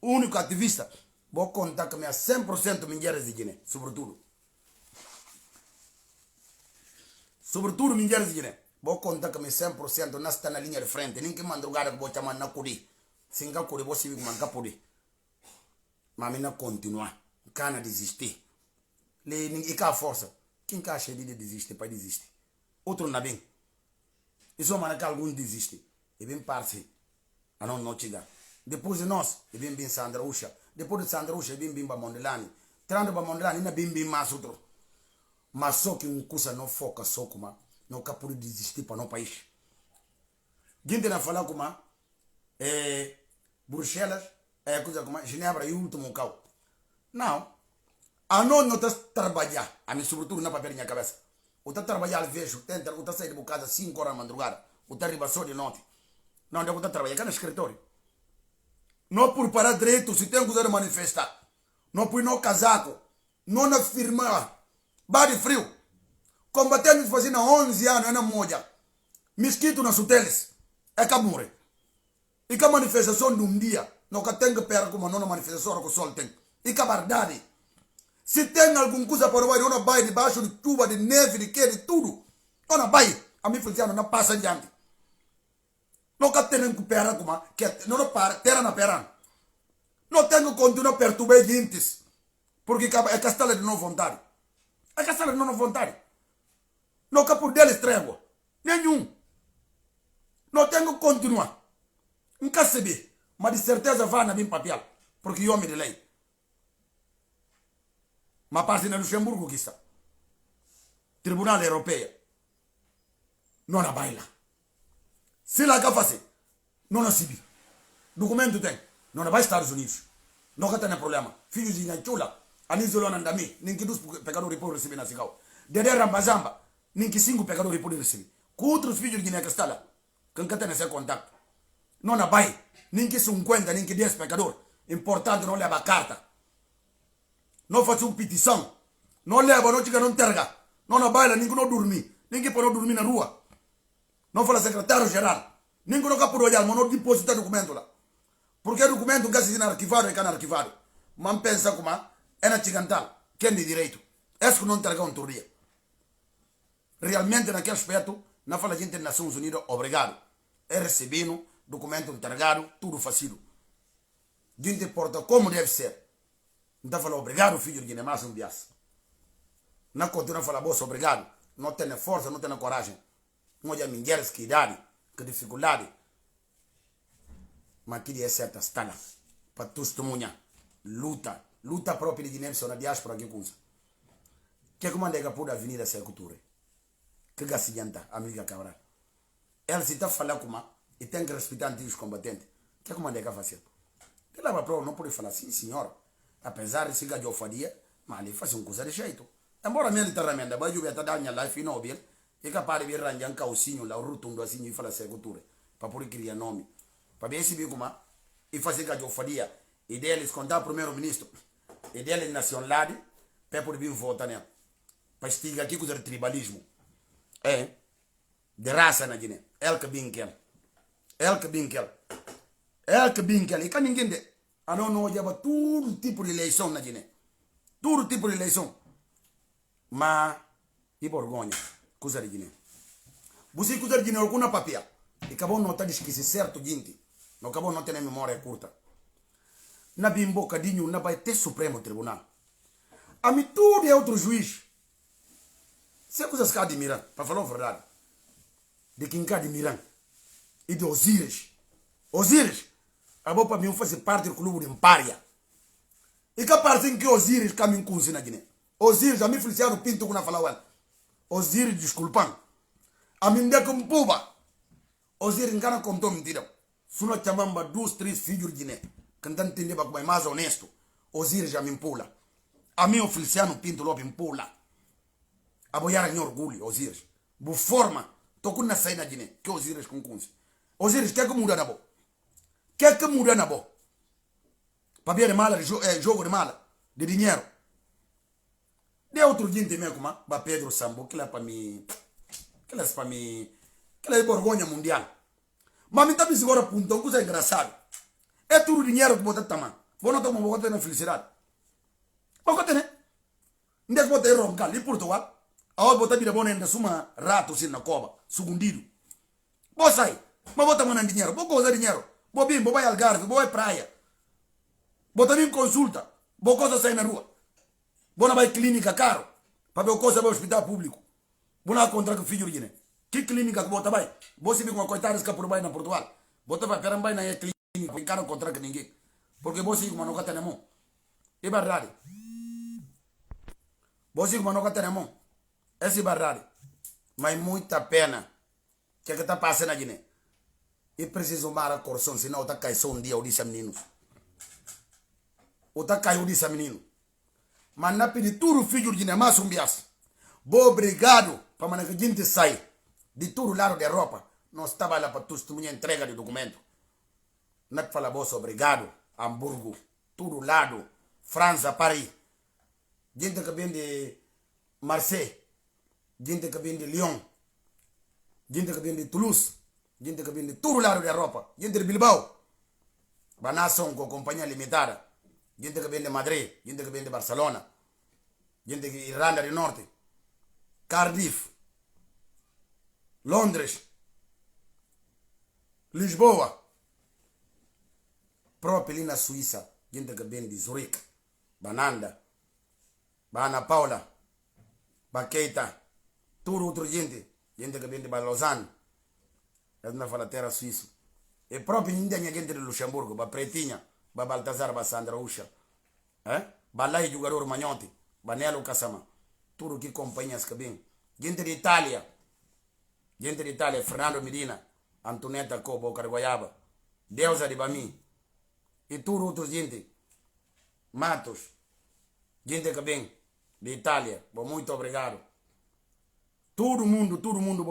O único ativista. Vou contar que me 100% mulheres de Guiné, sobretudo. Sobretudo mulheres de Guiné. Vou contar que me 100% não está na linha de frente. Nem que madrugada que vou chamar na curi. Se não curi, vou seguir com manca puri. Mas não continuar. Cana desistir. E cá força. Quem cá acha de desistir para desistir? Outro não bem. Isso é que alguns desistem. E bem parce. A não chegar. Depois de nós, e bem Sandra Ucha. Depois de Sandra Ucha, e bem para Mondelani. Trando para Mondelani, ainda bem mais outro. Mas só que um coisa não foca só como não capaz de desistir para no país. Gente não fala como Bruxelas é coisa como Genebra e o último carro. Não. A não está trabalhar. A mim, sobretudo, na papel na cabeça. O está trabalhar, vejo, tenta, o está sair de casa 5 horas da madrugada. O está arriba só de noite. Não, eu está trabalhar cá no escritório. Não por parar direito, se tem coisa de manifestar. Não por no casaco. Não na firma. Bade frio. Combatendo fazendo 11 anos, é na moja. Mosquito nas hotéis. É que morre. E que a manifestação de um dia. Não que tem que perder como não a manifestação que o sol tem. E que a verdade. Se tem alguma coisa para o não vai debaixo de chuva, de neve, de que, de tudo. Não vai. A mim funciona, não passa adiante. Não que tem que perder como. Não para, terra na perna. Não tem que continuar a perturbar gente. Porque é castelo de não vontade. É castelo de não vontade. Não que por deles trégua. Nenhum. Não tem que continuar. Não quer saber. Mas de certeza vai na minha papel. Porque eu me de lei. Mas parte na Luxemburgo que está. Tribunal Europeu. Não na baila. Se lá que fazer. Não na Sibi. Documento tem. Não vai Estados Unidos. Não que tem problema. Filhos de Nhanchula. Anisolo nandami. Ninki dos pecadores por receber na Sigal. Dede Rambazamba. Ninki 5 pecadores por receber. Com outros filhos de Guiné-Castela. Quem que tem esse contato. Não na bai. Ninki 50, ninki 10 pecadores. Importante não leva carta. Não faz petição. Não leva, não chega, não terga. Não na baila, ninguém não dormir. Ninguém pode dormir na rua. Não fala secretário-geral. Ninguém não capurou olhar, mas não deposita documento lá. Porque documento que se arquivado é arquivado. Mas pensa como é na chigantal. Quem de direito? É que não terga um turria. Realmente, naquele aspecto, na fala gente das Nações Unidas, obrigado. É recebendo documento entregado, tudo fácil. Gente porta como deve ser. Então fala obrigado, filho de Guiné, mais um bias. Não continua a falar, bolsa, obrigado. Não tem força, não tem coragem. Não há mulheres que idade, que dificuldade. Mas que é certa estala. Para testemunhar. Luta. Luta própria de Guiné, na diáspora que coisa. Que como anda por a avenida sem cultura. Que gacianta, amiga Cabral. Ela se está falando como e tem que respeitar os combatentes. Que como anda fazer? Que lá para não pode falar assim, senhora. Apesar de se gajo fadia, mas ele faz coisa de jeito. Embora minha literalmente, vai jogar até dar minha life inóvel, e capaz de vir arranjar calcinho lá, o rotundo assim, e falar sem cultura, para poder criar nome. Para ver se vê como e fazer gajo fadia, e deles contar o primeiro-ministro, e deles nacionalidade, para poder vir votar nele. Para estigar aqui coisa de tribalismo. É, de raça na Guiné. El que binkel. El que binkel. El que binkel. E cá ninguém de. A não olhava todo tipo de eleição na Guiné. Todo tipo de eleição. Mas, e vergonha, coisa de Guiné. Você coisa de Guiné, alguma papel. E acabou não estar esquecer certo, gente. Não acabou não ter memória curta. Na bimbocadinho, na vai ter Supremo Tribunal. A mim tudo é outro juiz. Se é coisas que admiram, para falar a verdade. De quem que admiram. E de Osíris. Osíris. A boa para mim fazer parte do clube de Impária. E que parte em que Osíris caminha com na Guiné. Osíris, a mim Feliciano Pinto com a falar. Osíris, desculpam. A mim de com puba. Osíris engana contou mentira. Se nós chamamos 2, 3 filhos de Guiné. Que não entendem como é mais honesto. Osíris já me pula. A mim o Feliciano Pinto logo me pula. A boiar em orgulho, Osíris. Boa forma. Estou com na saída na Guiné. Que Osíris com cunse. Osíris, quer que muda na boa? Quer que muda na boa? Para ver mala, jogo de mala, de dinheiro. De outro dia também, como a Pedro Sambo, que é para mim, que é para mim, que é vergonha mundial. Mas me está me segura ponto, coisa engraçado. É tudo dinheiro que botar também. Vou não tomar botar na felicidade. Mas que tem, né? Onde é que botar roncar? Em Portugal, a hora botar vida boa ainda suma rato assim na cova, segundido. Vou sair, mas botar mandando dinheiro, vou gozar dinheiro. Vou vir, vou vai Algarve, vou vai praia. Vou também consulta. Vou coisa sair na rua. Vou na vai clínica caro. Para ver coisa vai hospital público. Vou lá contra o filho de Guiné. Que clínica que vou também? Vou se vir com uma coitada que por baixo na Portugal. Vou também para vai na clínica. Não quero contra ninguém. Porque vou se vir com uma nota na mão. É verdade. Vou se vir com uma nota na mão. Essa é verdade. Mas muita pena. O que está passando na Guiné? E preciso mar a corção, senão está caindo só um dia, eu disse a meninos. Ou está caindo, disse a menino. Mas na pedir tudo filho de Guiné, mais um bias. Bom, obrigado, para maneira que a gente sai de todo lado da Europa. Nós estava lá para testemunhar entrega de documento. Não te fala, bolsa, obrigado. Hamburgo, todo lado, França, Paris, gente que vem de Marseille, gente que vem de Lyon, gente que vem de Toulouse, gente que vem de todo lado da Europa, gente de Bilbao, Banasson com companhia limitada, gente que vem de Madrid, gente que vem de Barcelona, gente de Irlanda do Norte, Cardiff, Londres, Lisboa, próprio ali na Suíça, gente que vem de Zurique, Bananda, Ana Paula, Baqueita, tudo outro gente que vem de Lausanne, é na fala terra suíça. E próprio ainda tinha gente de Luxemburgo, ba Pretinha, ba Baltazar, ba Sandra Usha, ba Lai jogador Magnotti, ba Nelo Casama, tudo que companhias que vem. Gente de Itália, Fernando Medina, Antonetta Cobo, Carguaiaba, Deusa de Bami, e tudo outros gente, Matos, gente que vem de Itália, muito obrigado. Todo mundo,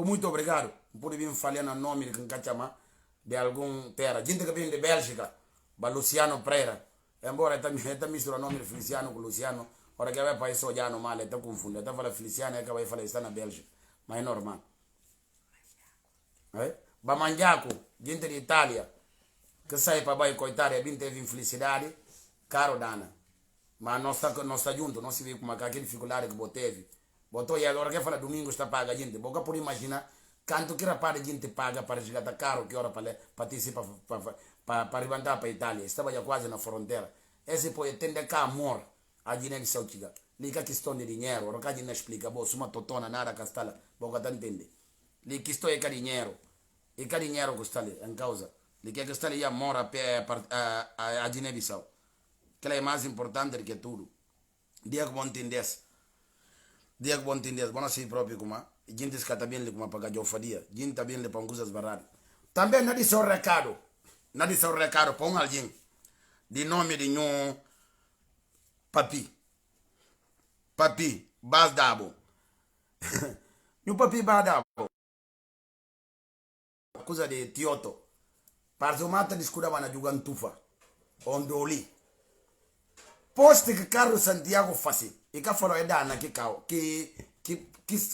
muito obrigado. Por vir falando o nome de quem chama de algum terra. Gente que vem de Bélgica, Luciano Pereira. Embora está misturando o nome de Feliciano com Luciano, ora que vai para isso olhar no mal, está confundindo. Está falando Feliciano e que vai falar está na Bélgica, mas é normal. Bamanjaco, gente de Itália, que sai para baixo, coitado, e teve infelicidade, caro dana. Mas nós está junto, nós se vê com aquela dificuldade que teve. Botou e agora que fala domingo está paga a gente. Boca por imaginar quanto que rapaz a gente paga para chegar a caro que hora para participar para levantar para a Itália. Estava já quase na fronteira. Esse pode entender que amor a gente se chega. Liga questão de dinheiro. Ora que a gente explica, bo, suma totona nada castala. Boca tá entende. Liga questão é que dinheiro. E que dinheiro que está ali em causa. Liga que está ali amor a Guiné-Bissau. Que é mais importante do que tudo. Dia que vão entender. Dia que bom entender, bom assim próprio como a gente está também como para a fadia, gente também le para coisas baratas. Também nada só recado para alguém de nome de nho papi Basdabo, nho papi Basdabo, coisa de Tioto, para o mata discurava na Jugantufa, ondoli, poste que Carlos Santiago faz. E que falou é dana que cau que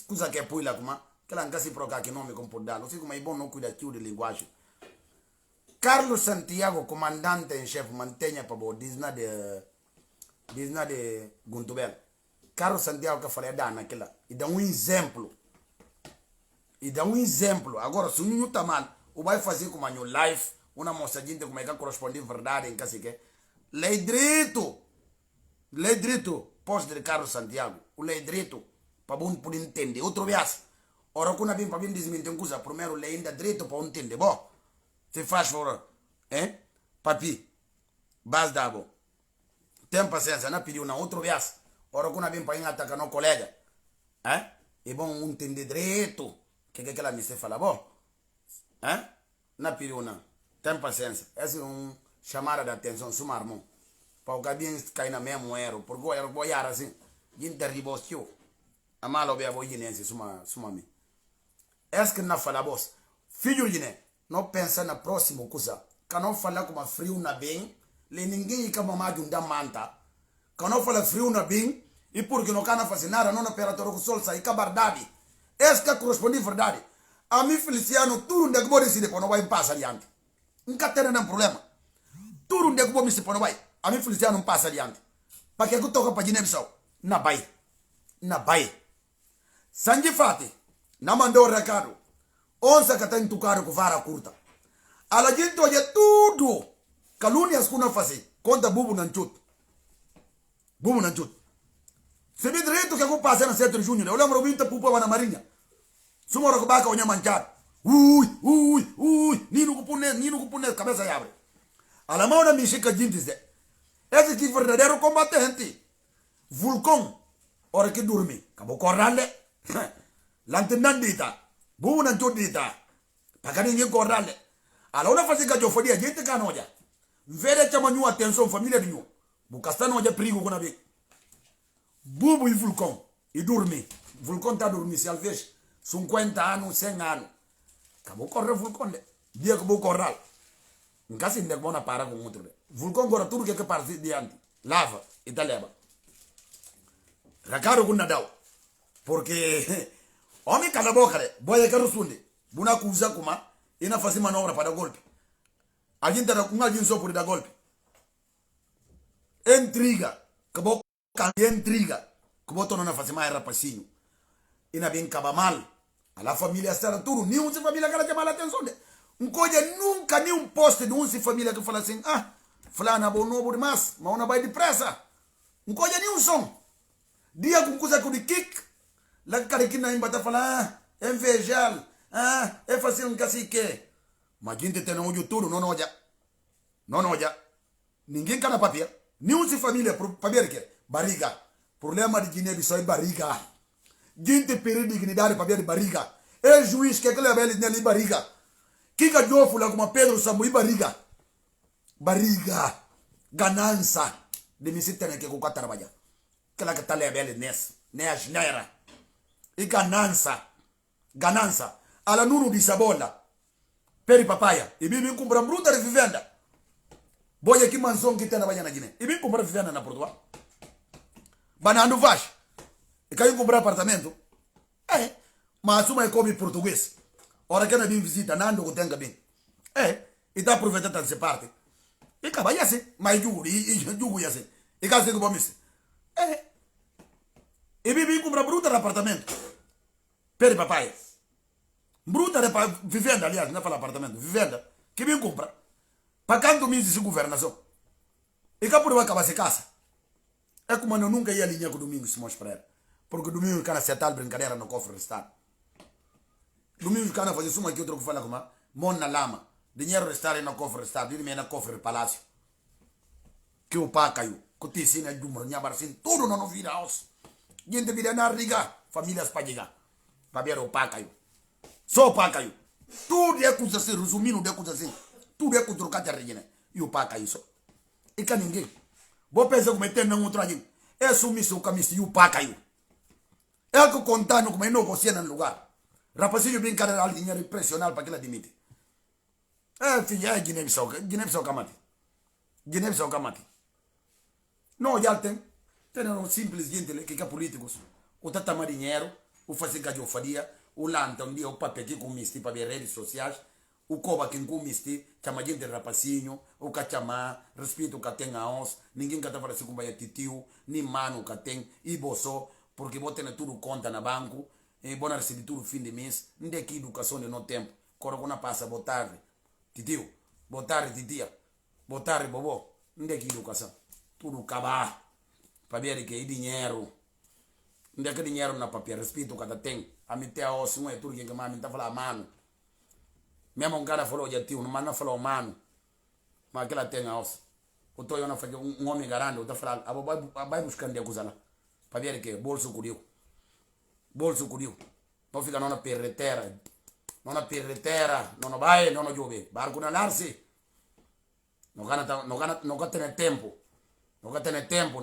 coisa que é pula como que lá não se proca que nome como podar não sei como é bom não cuida de linguagem. Carlos Santiago, comandante em chefe, mantenha para o Disney de Guntubel. Carlos Santiago que falou é dana que lá e dá exemplo. Agora se não está mal o vai fazer como a new life uma moça gente como é que corresponde verdade em casa que lei direito posto de Carlos Santiago, o lei direito, para bom por entender. Outro vez, ora quando vem para bem desmentir uma coisa, primeiro lei ainda direito para entender. Bom, se faz favor, papi, base da bo. Tem paciência, não pediu não. Outro vez, ora quando vem para atacar no colega, é bom entender direito, que ela me se fala, bom, não pediu não. Tem paciência, esse é chamada de atenção, sumar irmão. Para o cabinho cair na mesmo erro, porque o erro boiar assim, gente ribostiu. A malo be a boinense suma mi. É que não fala boss. Filho de né, não pensa na próxima coisa. Que não fala como frio na bem, le ninguém fica mamado da manta. Que não fala frio na bem, e porque não cana fazer nada, não pera todo o sol sai cabardade. É que corresponde verdade. A mim Feliciano tudo de que vou decidir para não vai passar adiante. Nunca tem nenhum problema. Tudo de que vou me se para não vai. A mim Feliciano não passa adiante. Para que eu toque para Guiné-Bissau? Na Bahia. Sanji Fati, não mandou o recado. Onça que está entucado com vara curta. A gente olha tudo. Calúnias que não fazem. Conta bubu não chute. Se me direito que eu passei na 7 de junho, eu lembro que eu pupa na marinha. Sumora que baca onha manchado. Ui. Nino cupunet, cabeça e abre. A la mão da mexica gente esse que é verdadeiro combatente. Vulcão, hora que dorme, acabou correndo. Lantendandita, bubu não chudita. Para que ninguém correndo. A la hora de fazer gajofodia, gente canoja. Vere chama nhu atenção, família de nhu. Bucastano hoje perigo com a vez. Bubu e vulcão, e dorme. Vulcão está dormindo, se ele fez 50 anos, 100 anos. Acabou correr vulcão. Dia que vou correr. Em casa ainda é bom na para com outro. vulcão agora tudo que parte diante lava e tá leva rakaro kuna dau porque homem cala boca boia quero sunde buna kuza kuma ina fasi manobra para golpe a gente era com alguém só por dar golpe intriga que boca intriga que boto não faz mais rapacinho ina bem caba mal a la família será tudo nenhum se família que chama a atenção coisa nunca nenhum poste de um se família que fala assim fulana bom novo demais mas uma vai depressa coisa nenhum som dia com coisa com de kick lá que cara que não embata falar é invejal é fazer um cacique mas gente tem no YouTube não olha ninguém cana papel nenhum se família papel que barriga problema de Guiné-Bissau é barriga gente perde dignidade papel de barriga é juiz que aquele abelha nele barriga que gadou fula como Pedro Samuel barriga ganança de me sentir que com o trabalhar aquela que tá lebele né a genera e ganança ala nunu di sabola peri papaya e bibi compra bruta de vivenda boia que mansão que tem na Bahia na Guiné e bibi compra vivenda na Portugal banando vash e caiu comprar apartamento mas assuma é como português ora que na bem visita nando que tenga bem e tá aproveitando essa parte e acaba assim mas jugo assim e caso que vamos e bibi compra bruta de apartamento peri papai bruta de vivenda aliás não fala apartamento vivenda que bem compra pagando meses de governação e cá por vai acabar se casa é como eu nunca ia alinhar com o Domingos Simões Pereira porque o Domingos cara acertar brincadeira no cofre do Estado Domingos cara fazer suma que outro que fala como mon na lama dinheiro do Estado no cofre do Estado ele me na cofre do Palácio que o pá caiu que te ensina de um nhabar assim tudo não vira aos gente vira na riga famílias para chegar para ver o pá caiu só o pá caiu tudo é coisa assim resumindo de coisa assim tudo é contra o Catarina e o pá caiu só e cá ninguém vou pensar como é que não outro ali é sumir seu caminho e o pá caiu é que contando como é negociar no lugar rapazinho bem cara de dinheiro impressional para que ela admite filha é Guiné-Bissau Camate não já tem um simples gente que é políticos o tatama dinheiro o fazer gajofaria o lanta um dia o papel que comiste para ver redes sociais o coba que comiste chama gente de rapacinho o cachama respeito que tem a ons ninguém que tá falando assim como é titio nem mano que tem e bolso porque vou ter tudo conta na banco e vou receber tudo fim de mês não tem que educação de no tempo quando na passa boa tarde titio boa tarde titia boa tarde bobo não tem que educação tudo acabar para ver que é dinheiro não é que dinheiro na papel respeito que tem a mim tem a osso não é tudo que a mim tá falando mano mesmo um cara falou já tio não falou mano mas aquela tem a osso o tô eu não fazer homem garante o tá falando vai buscando de acusar lá para ver que bolso curiu não fica não na perretera não vai não jove barco na narsi não gana tempo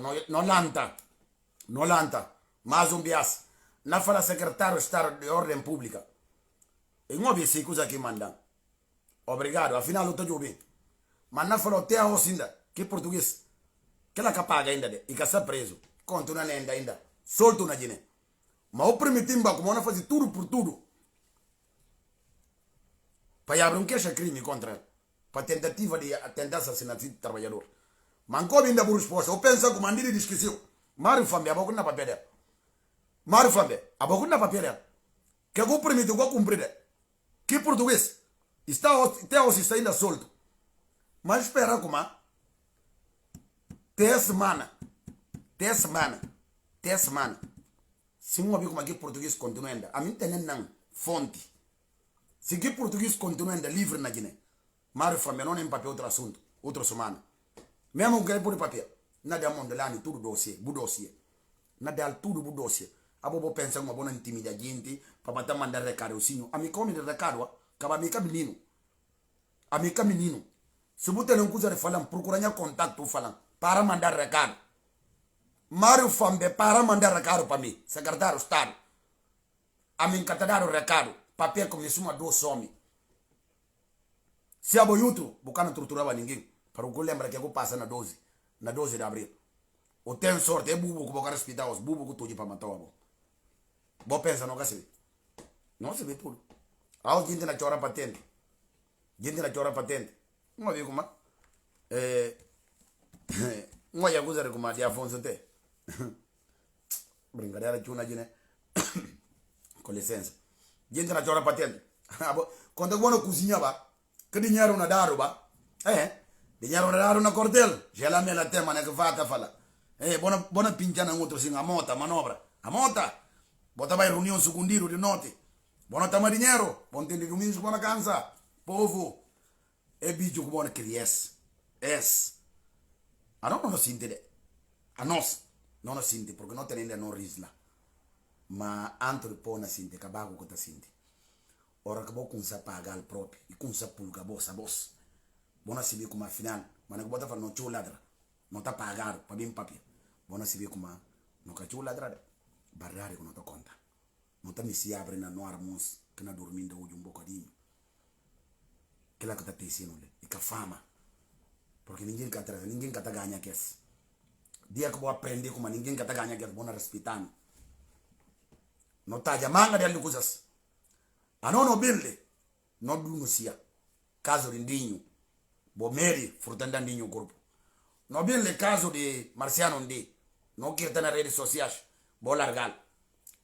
não lanta mais um bias na fala secretário de Estado de Ordem Pública e não vi se coisa aqui manda obrigado afinal eu estou jovem mas na fala até a ocinda que português que ela capaga ainda e que está preso continua ainda solto na Guiné mas o primitimba como não faz tudo por tudo para abrir queixa crime contra ele para tentativa de tentar assassinato de trabalhador mancou ainda por resposta eu penso que o mandiri esqueceu Mário Fambe aboco na papel Mário Fambe aboco na papel que o permite o cumprir que português está ainda solto mas espera como 10 semanas se não ouvir como aqui português continua ainda a mim tem não fonte se que português continua ainda livre na Guiné Mário Fambe não é papel outro assunto outra semana mesmo que é por papel nada mondelani tudo dossiê nada tudo bu dossiê abo bo pensa uma bona intimida gente para matar mandar recado sinho a mim come de recado acaba me menino se você não coisa de falar procurando contato falar para mandar recado Mário Fambe para mandar recado para mim secretário de Estado a mim catadar o recado papel começou a do some se abo YouTube bocana torturava ninguém para o que lembra que eu passa na 12 de abril. O tem sorte, é bubo que vou respeitar os bubo que tu para matar o Vou pensar no que se vê. Não se vê tudo. Há gente na chora patente. Gente na chora patente. Não vê como não é coisa como a de Afonso te. Brincadeira de uma né? Com licença. Gente na chora patente. Quando eu vou na cozinha, que dinheiro na daro, dinheiro na daro na cortel. Já lá me la tema, né, que fata fala. Bona pincha na outro assim, a mota, manobra. A mota. Bota vai reunião secundária de noite. Bona tama dinheiro. Bom tem de domingo, bona cansa. Povo. É bicho que bona que yes. A não sente de. A nós. Não sente, porque não tem ainda não risla. Mas antes de pôr na sente, cabago que tá sente. Ora que vou começar a pagar próprio. E começar a pulgar a voz. Bona se vê como a final. Mas não bota falar não tio ladra. Não tá pagado para bem papel. Bona se vê como a não cachou ladra. Barrare que não tá conta. Não tá me se abre na noar mons que na dormindo hoje bocadinho. Que lá que tá tecendo e que fama. Porque ninguém cata ganha que esse. Dia que vou aprender como ninguém cata ganha que esse, bona respeitando. Não tá já manga de coisas. A não bille, não denuncia. Caso de Ndinho, bo Mary furtando Ndinho corpo. Não bille caso de Marciano Ndi, não quer ter na redes sociais, bo largal.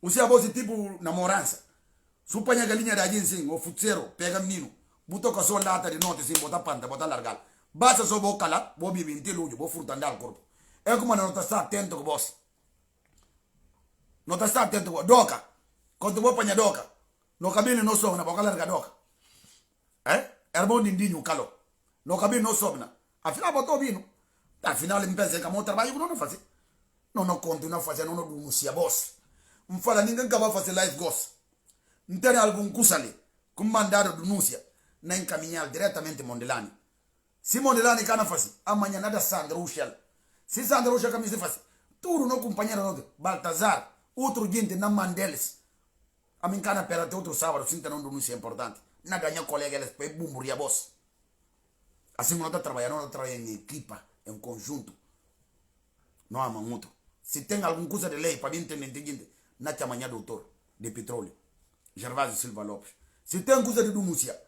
Usi a voz tipo namorança. Supanha galinha da agência, o futuro, pega menino, botou com a sua lata de noite, assim, bota panta, bota largal. Basta só bo cala, bo bibi intilujo, bo furtando al corpo. É como não está atento com você. Não está atento com doca. Quando vou apanhar doca. No cabine no sobna, boca larga doca. Erbo Ndinho calo. No cabine no sobna. Afinal botou vino. Afinal ele pensa que a trabalho não faz. Não continua fazendo, não denuncia boss. Não fala ninguém que vai fazer live goss. Não tem algum curso ali. Com mandado denúncia. Nem encaminhar diretamente Mondelani. Se Mondelani cana fazer, amanhã nada Sandro Ushel. Se Sandro Ushel camisa faz, tudo no companheiro não. Baltazar, outro gente na Mandeles. A mim cana pera até outro sábado, sinta não denúncia importante. Na ganha colega eles para bumburia boss. Assim não está trabalhando, não trabalha em equipa, em conjunto. Não há muito. Se tem alguma coisa de lei para mim entender, na amanhã doutor de petróleo, Gervásio Silva Lopes. Se tem coisa de denúncia,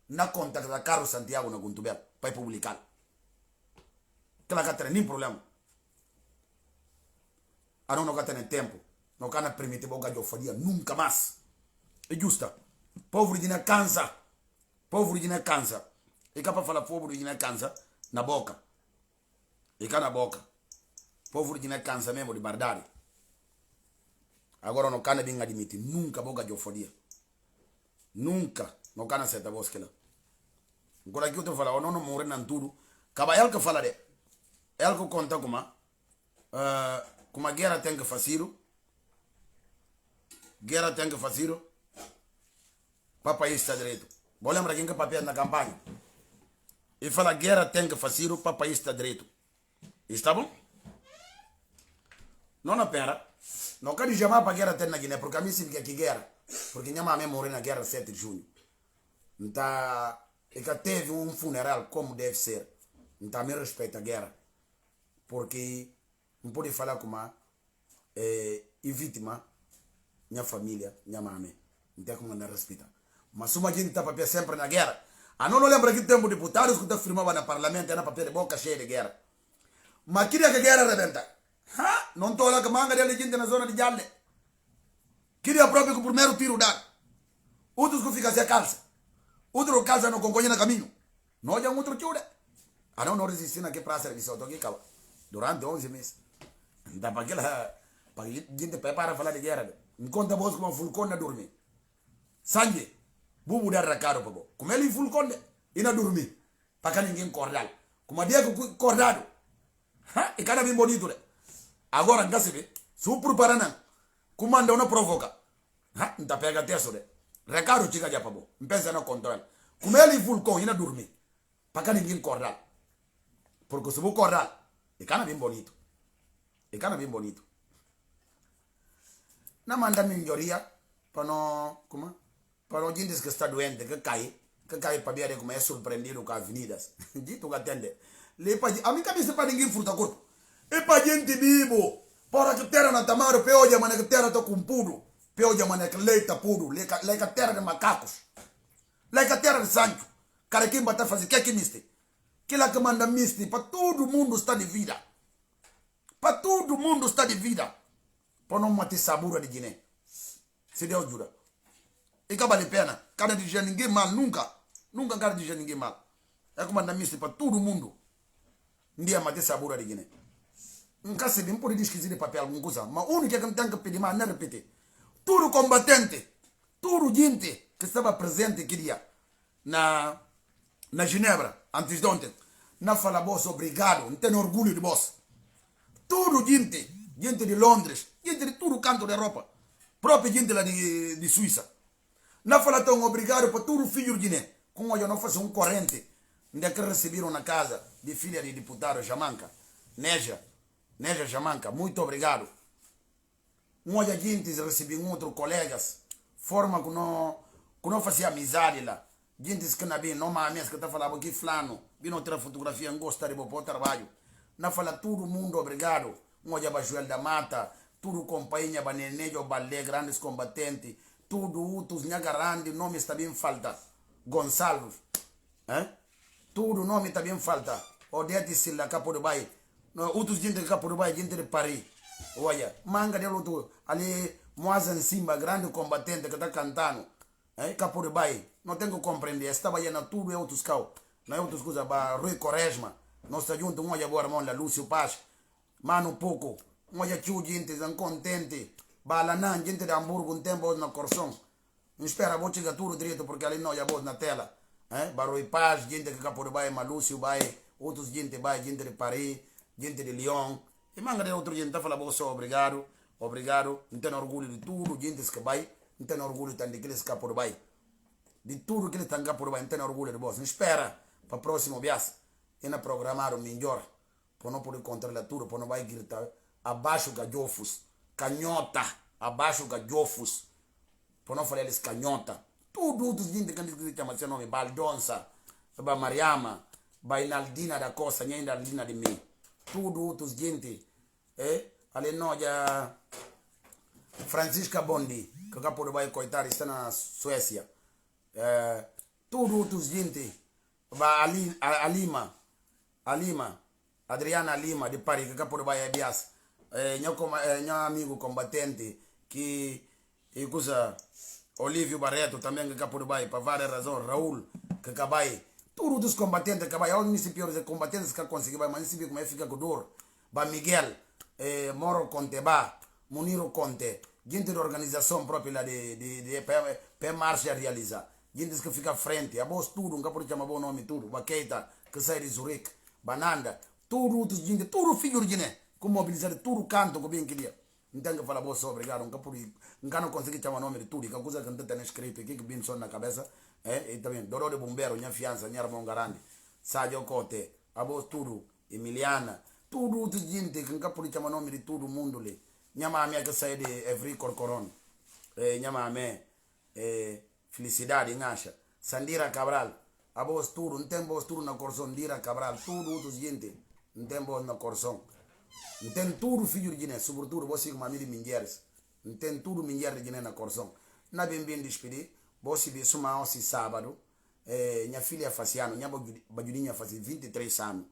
na conta da Carlos Santiago na Guntubel, para publicar. Que lá tem nem problema. A não tem tempo, não can permitir boga de ofadia nunca mais. É justa. Povo de cansa. Povo de cansa. E capa fala povo de cansa na boca. E cá na boca. Povo de cansa mesmo de bardade. Agora não cana bem admitir. Nunca boga de ofadia. Nunca. Não cana certa voz que lá. Agora aqui eu te falo, não morrer na tudo. Caba ele que fala de. Ele que conta como a guerra tem que fazer. Guerra tem que fazer. Papai está direito. Vou lembrar quem que papel na campanha. E fala guerra tem que fazer. Papai está direito. Está bom? Não na pera. Não quero chamar para guerra ter na Guiné. Porque a mim significa que guerra. Porque minha mãe morreu na guerra 7 de junho. Então, e que teve um funeral como deve ser. Então, me respeita a guerra. Porque não pode falar com uma vítima, minha família, minha mãe. Não tem como não respeitar. Mas uma gente está papel sempre na guerra. A não lembra que tem deputados que firmavam no parlamento, era papel de boca cheia de guerra. Mas queria que a guerra rebenta. Não estou lá que manga de gente na zona de Jalle. Queria próprio que o primeiro tiro dá. Outros que ficam sem calça. Outro calça não concorre no caminho. Não há outro tiro. A não resistir naquele praça de Soto aqui, durante 11 meses. Então, para a gente prepara falar de guerra. Enquanto a voz como um fulcão a dormir. Sangue. Bubu dar caro para como ele fulcão e na dormir. Para que ninguém cordal. Como a dia que cordado. E cada bem bonito. Agora, não se vê. Se o preparando, comanda não provoca. Não pega texto. Recado chica já para bom. Pensa no controle. Como ele fulcão e na dormir. Para que ninguém cordal. Porque se o cordal, e cana bem bonito. E cana bem bonito. Não manda melhoria para não, como? Para os gente que está doente, que cai para ver como é surpreendido com as avenidas. Dito que atende. le pa a mim cabeça para ninguém fruta corpo e pa gente bibo para que terra na tamaro pe hoje mana que terra to com puro pe hoje mana que leita puro leca terra de macacos leca terra de santo cara quem bata fazer que miste que lá que manda miste para todo mundo está de vida para todo mundo está de vida para não matar sabura de Guiné se Deus jura e vale a pena cara de ninguém mal nunca cara de ninguém mal é como manda miste para todo mundo ndia matar sabura de Guiné nunca se bem por esquecer de papel alguma coisa mas o único que tem que pedir mais não repetir tudo combatente tudo gente que estava presente aquele dia na Genebra antes de ontem não fala vos obrigado não tem orgulho de vos tudo gente de Londres gente de todo canto da Europa própria gente lá de Suíça não fala tão obrigado para todo filho de Guiné como eu não faço corrente onde é que receberam na casa de filha de deputado Jamanca Neja Jamanca muito obrigado muita gente recebeu outros colegas forma que não fazia amizade lá gente que não bem não mais que está falando que flano vem outra fotografia gosta de bom trabalho não fala todo mundo obrigado muita Bajuel da Mata tudo companhia Banenejo Balé grandes combatentes tudo outros Nhagarandi nome está bem falta Gonçalves tudo nome está bem falta Odete Silla Capo de Baia outros gente de Capo de Baia gente de Paris olha manga de outro ali Moazan Simba grande combatente que está cantando Capo de Baia não tenho que compreender estava aí na tudo é outros cal não é outras coisas para Rui Quaresma nós está junto um agora manda Lúcio Paz mano pouco olha tio gente são contente balanan gente de Hamburgo um tempo na Corsão não espera vou chegar tudo direito porque ali não já vou na tela Baroi Paz gente que Capo de Baia Lúcio Baia outros gente Baia gente de Paris gente de Lyon e manga de outro gente está falando só obrigado não tenho orgulho de tudo gente que vai não tenho orgulho de que eles Capo de Baia de tudo que eles estão Capo de Baia não tenho orgulho de vós não espera para o próximo viagem ainda programar o melhor para não poder controlar tudo para não vai gritar abaixo gajofos canhota abaixo gajofos para não falar eles canhota tudo outros gente que eles chamam seu nome Baldonça Mariama Bainaldina da Costa Nhandaldina de mim tudo outros gente ali não já Francisca Bondi que Capo de Baia coitada está na Suécia tudo outros gente Alima Adriana Lima de Paris que Capo de Baia Bias meu amigo combatente que usa Olívio Barreto também que Capo de Baia para várias razões Raul que acabai todos os combatentes que acabai não se pior os combatentes que conseguiram mas se como é fica com dor ba Miguel Moro Conte ba Muniro Conte gente da organização própria lá de para marcha realizar gente que fica à frente a voz tudo um Capo de chamar bom nome tudo ba Keita que sai de Zurique Bananda tudo outros gente tudo filho de Guiné como mobilizar tudo canto que bem queria então que fala boa obrigado nunca não consegui chamar nome de tudo que a coisa que não tem escrito aqui que bem só na cabeça e também Doró de Bombeiro minha fiança minha irmã Garandi Sádio Cote a voz tudo Emiliana tudo outros gente que nunca pode chamar nome de todo mundo ali minha mãe que sai de Evry Corcoron minha mãe Felicidade Ngacha Sandira Cabral a voz tudo não tem voz tudo na Corsão Sandira Cabral tudo outros gente não tem voz na Corsão não tem tudo filho de Guiné sobretudo você como amigo de Mingueres não tem tudo Mingueres de Guiné na Corsão na bem despedir você vê suma hoje sábado minha filha Faciano minha bajudinha faz 23 anos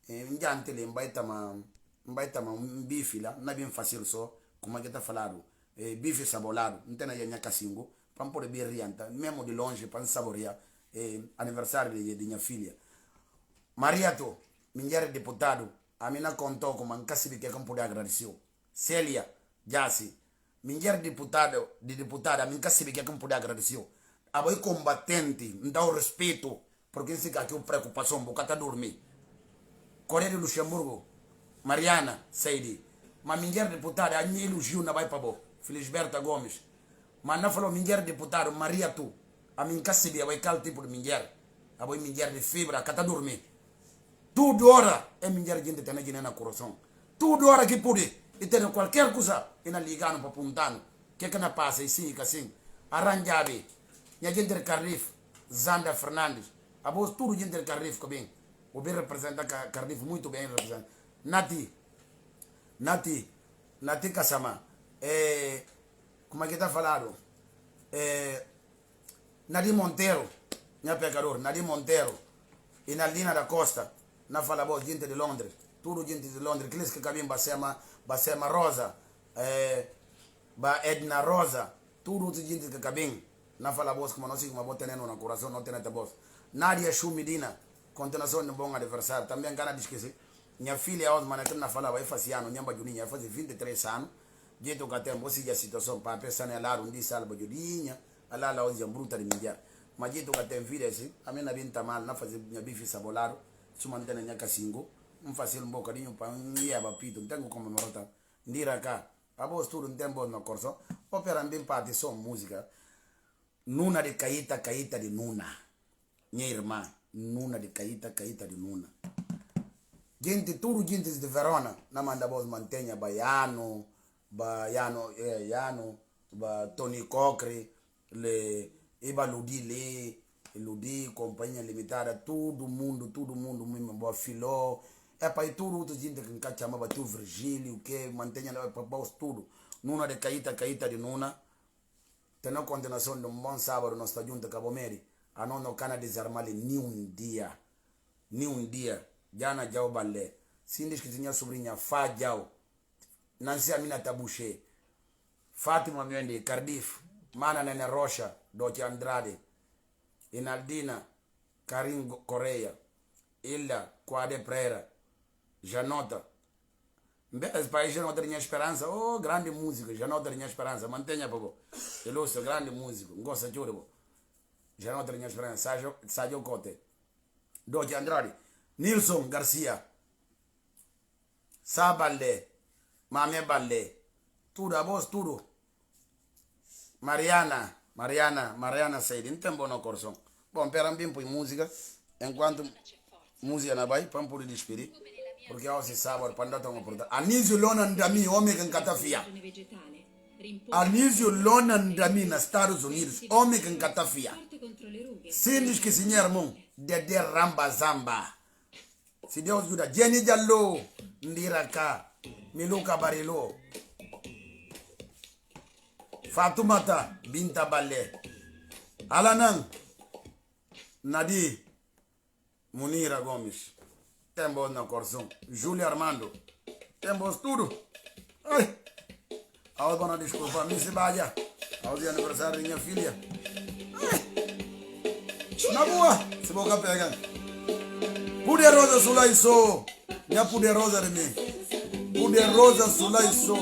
minha antele vai tomar bife lá na bem fácil só como é que está falando bife sabolado não tem na minha cacingo para poder ver rianta mesmo de longe para saborear aniversário de minha filha Mariato minha deputado a mim não contou como um cacique que eu pude agradecer Célia Jassi minha deputada a mim cacique que eu pude agradecer a boi combatente não dá o respeito porque se aqui a preocupação boca tá dormir Coreia de Luxemburgo Mariana Seidi mas minha deputada a minha elogio não vai para bo Felisberta Gomes mas não falou minha deputada Maria tu a mim cacique a boi cal tipo de minha a boi minha de fibra que tá dormir tudo hora é minha gente tem aqui na coração tudo hora que pode e tem qualquer coisa e na ligando para apontando que não passa assim assim arranjabe minha gente de Carrif Zanda Fernandes a voz tudo gente de Carrif que bem O bem representa Cardiff muito bem representa. Nati Kasama. Como é que está falado? Nadi Monteiro, minha pecador, Nadi Monteiro. E Naldina da Costa, na fala boa, gente de Londres. Tudo gente de Londres. Aqueles que cabem Bacema Rosa, Edna Rosa. Tudo gente que cabem. Na fala boa, como não sei como botar no coração, não tem nada boa. Nadia Chumidina, continuação de bom aniversário. Também cara de esquecer. Minha filha Osman, que na fala vai fazer ano, minha bajuninha, faz 23 anos. Gente que tem boa situação para pensar nela, dia salva jurinha, lá lá hoje bruta de mídia. Mas gente que tem vida assim, a minha binta mal, na fazer minha bife sabolaro, se mantém na casingo, fazer bocadinho para ir papito, não tenho como morota. Ndira cá, a voz tudo não tem bom no corso. Opera bem parte só música. Nuna de caíta de Nuna. Minha irmã, Nuna de caíta de Nuna. Gente, tudo gente de Verona, na manda voz mantenha Baiano, Tony Cocre, Eba Ludi, Companhia Limitada, todo mundo, mesmo, boa Filó, para tudo outra gente que nunca chamava tu Virgílio, que mantenha para baixo tudo. Nuna de caíta de Nuna. Tem a continuação de bom sábado, nós estamos juntos, Cabo Meri, a não no cana desarmar nem um dia. Jana Jau Balé, Sindish que tinha sobrinha, Fá Jau, Nancy Amina Tabuche, Fátima Mende, Cardiff, Mana Nene Rocha, Doce Andrade, Inaldina, Karim Correia, Ilha, Quade Pereira, Janota. Esse país já não tem esperança, grande música, já não tem esperança, mantenha, povo. Ilustre, grande músico, gosta de tudo, já não tem esperança, Sérgio Cote, Doce Andrade. Nilson Garcia, Sabalé, Mame Balé, tudo, a voz, tudo. Mariana Said, não tem bom no coração. Bom, peram bem por música, enquanto música não vai, para poder despedir, porque hoje sábado, para não ter uma oportunidade. Anísio Lonan Dami, homem que catafia. Anísio Lonan Dami, nos Estados Unidos, homem que catafia. Sindish que senhor irmão, Dede Ramba Zamba. Si Deus ajuda, Jenny Jallo, Ndiraka, Miluka Barilo, Fatumata, Binta Balé, Alanan, Nadi, Munira Gomes, Tembo na Corson, Júlia Armando, Tembo tudo. Ai, a outra desculpa, me se baia, a outra aniversário da minha filha. Ai, na boa, se boca pegando. Poderosa Sulaiso, minha poderosa de mim. Poderosa Sulaiso.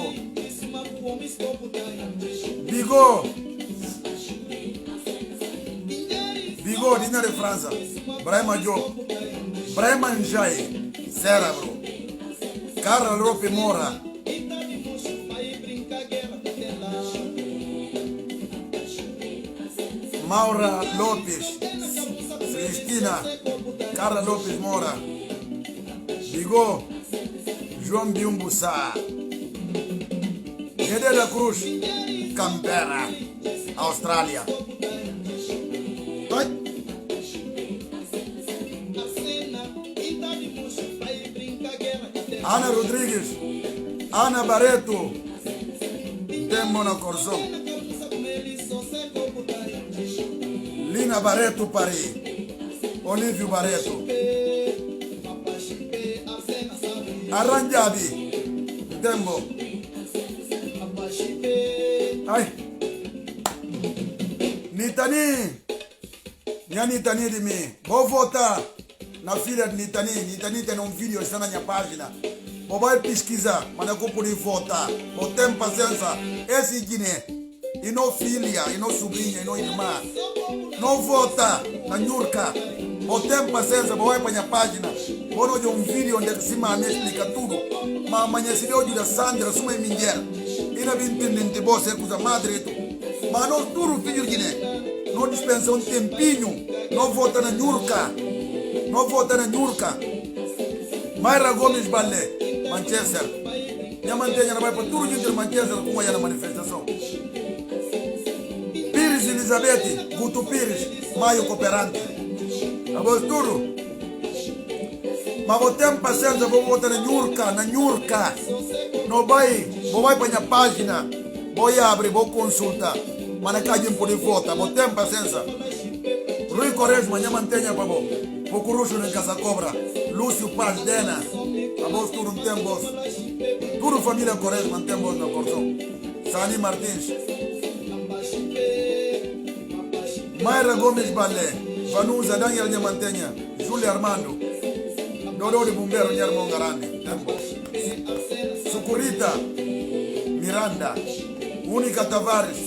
Bigo, Dina de França. Brahma Jo. Brahma Njai. Cérebro. Carla Rope Mora. Maura Lopes. Cristina. Carla Lopes Mora, Bigo, João Biumbussa, Gede da Cruz, Canberra, Austrália. Oi? Ana Rodrigues, Ana Barreto, Tembo na Corzão, Lina Barreto Paris. Olívio Barreto, Arranjabi, Tembo. Ai, Nitani, minha Nitani de mim, vou votar na filha de Nitani. Nitani tem um vídeo, está na minha página. Vou vai pesquisar, mas não poder votar. Vou ter paciência. Esse Guiné, e não filha, e não sobrinha, e não irmã. Não vota na Nhurka. Vou ter paciência, vou ir para a minha página. Vou ver um vídeo onde se me explica tudo. Mas amanhã se deu de Sandra, suma e mulher. E não vim entender você com a madre. Mas nós tudo filho de Guiné. Não dispensa um tempinho. Não vota na Nhurka. Não vota na Nhurka. Mayra Gomes Balé, Manchester. Minha mantenha vai para tudo de Manchester com a manifestação. Pires Elizabeth, Guto Pires, Maio Cooperante. Agora tudo. Mas vou ter paciência, vou botar na Nhurka. Não vai para minha página. Vou abrir, vou consultar. Mas não cai por volta, vou ter paciência. Rui Quaresma, minha mantenha, por favor. Vou correr em Casa Cobra. Lúcio Paz, Dena. A voz tudo não tem voz. Tudo família Quaresma tem voz na porção. Sani Martins. Mayra Gomes Balé. Vanusa, Daniel minha mantenha. Júlia Armando. Dodô de Bombeiro, minha irmã Garande. Tem voz. Sucurita. Miranda. Única Tavares.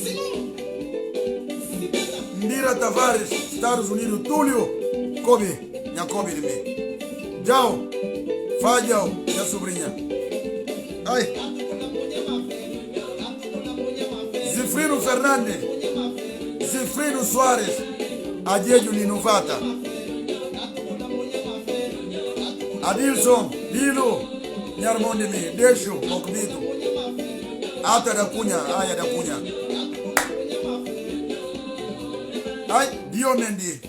Ndira Tavares, Estados Unidos. Túlio, Kobe, minha Kobe de mim. Jau, Fajau, minha sobrinha. Ai. Zifrino Fernandes, Zifrino Soares, Adiejo Ninuvata. Adilson, Lilo, minha irmã de mim. Deixo, Mokbito. Ata da Cunha, Aya da Cunha. Ai, Diomendi.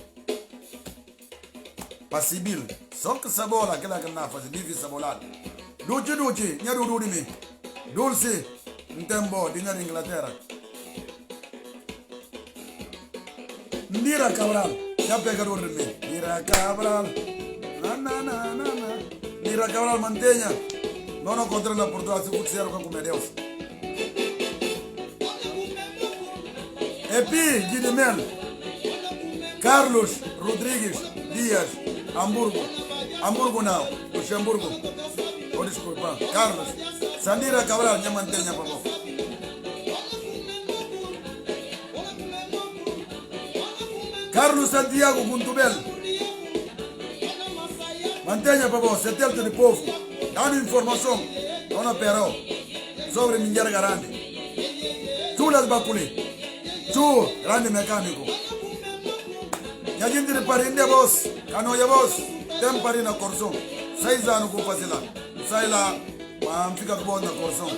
Passibil. Só que sabola, aquela que não faz, bife sabolado. Duchi, minha Dudu de mim. Dulce, Ntembo, dinha de Inglaterra. Ndira Cabral, já pegador de mim. Ndira Cabral. Na. Ndira Cabral, mantenha. Não contra na Portugal, se você com comer Deus. Epi, Guilherme. Carlos Rodrigues Dias, Hamburgo não, Luxemburgo. Oh, desculpa, Carlos. Sandira Cabral, minha mantenha, por favor. Carlos Santiago Guntubel. Mantenha, por favor, setelto de povo. Dando informação, não perou, sobre Minguer Garande. Chulas Baculi. Chu, grande mecânico. E a gente de parinde voz, canoia voz, tem parina corção. 6 anos com fazer lá. Sai lá, mas fica bom na corção.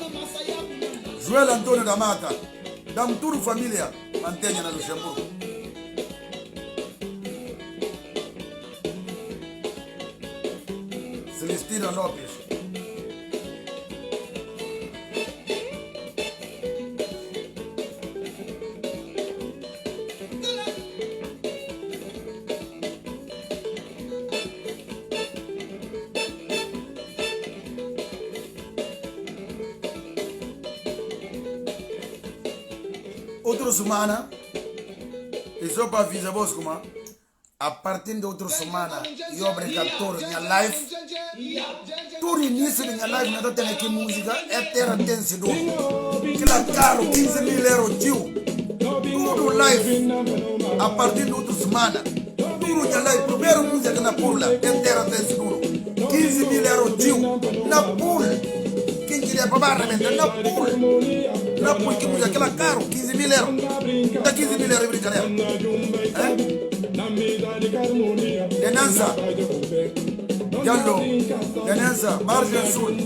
Joel Antônio da Mata, damos tudo família, mantenha na Luxemburgo. Celestina Lopes. Outra semana, e só para avisar vos como a partir de outra semana, eu obrigatório minha live, todo início da minha live, não tem aqui música, é ter atenção do que lá caro, 15 mil euros, tio, tudo live, a partir de outra semana, tudo minha live, primeira música na pula, é ter atenção do 15 mil euros, tio, na pula, quem queria para arrebentar, na pula. Não, porque música aquela caro, 15 mil euros. Dá 15 mil euros de brincadeira. Denança. Jallo. Denança. Margem Sul.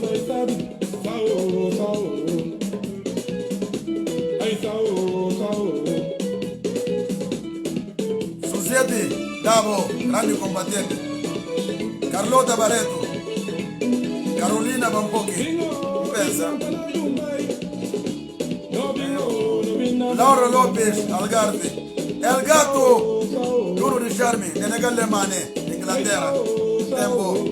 Suzete. Davo. Grande combatente. Carlota Barreto. Carolina Bampoki. Pensa. Laura Lopes, Algarve. El Gato, Duro de Charme, Nenegalle Mane, Inglaterra. Tempo.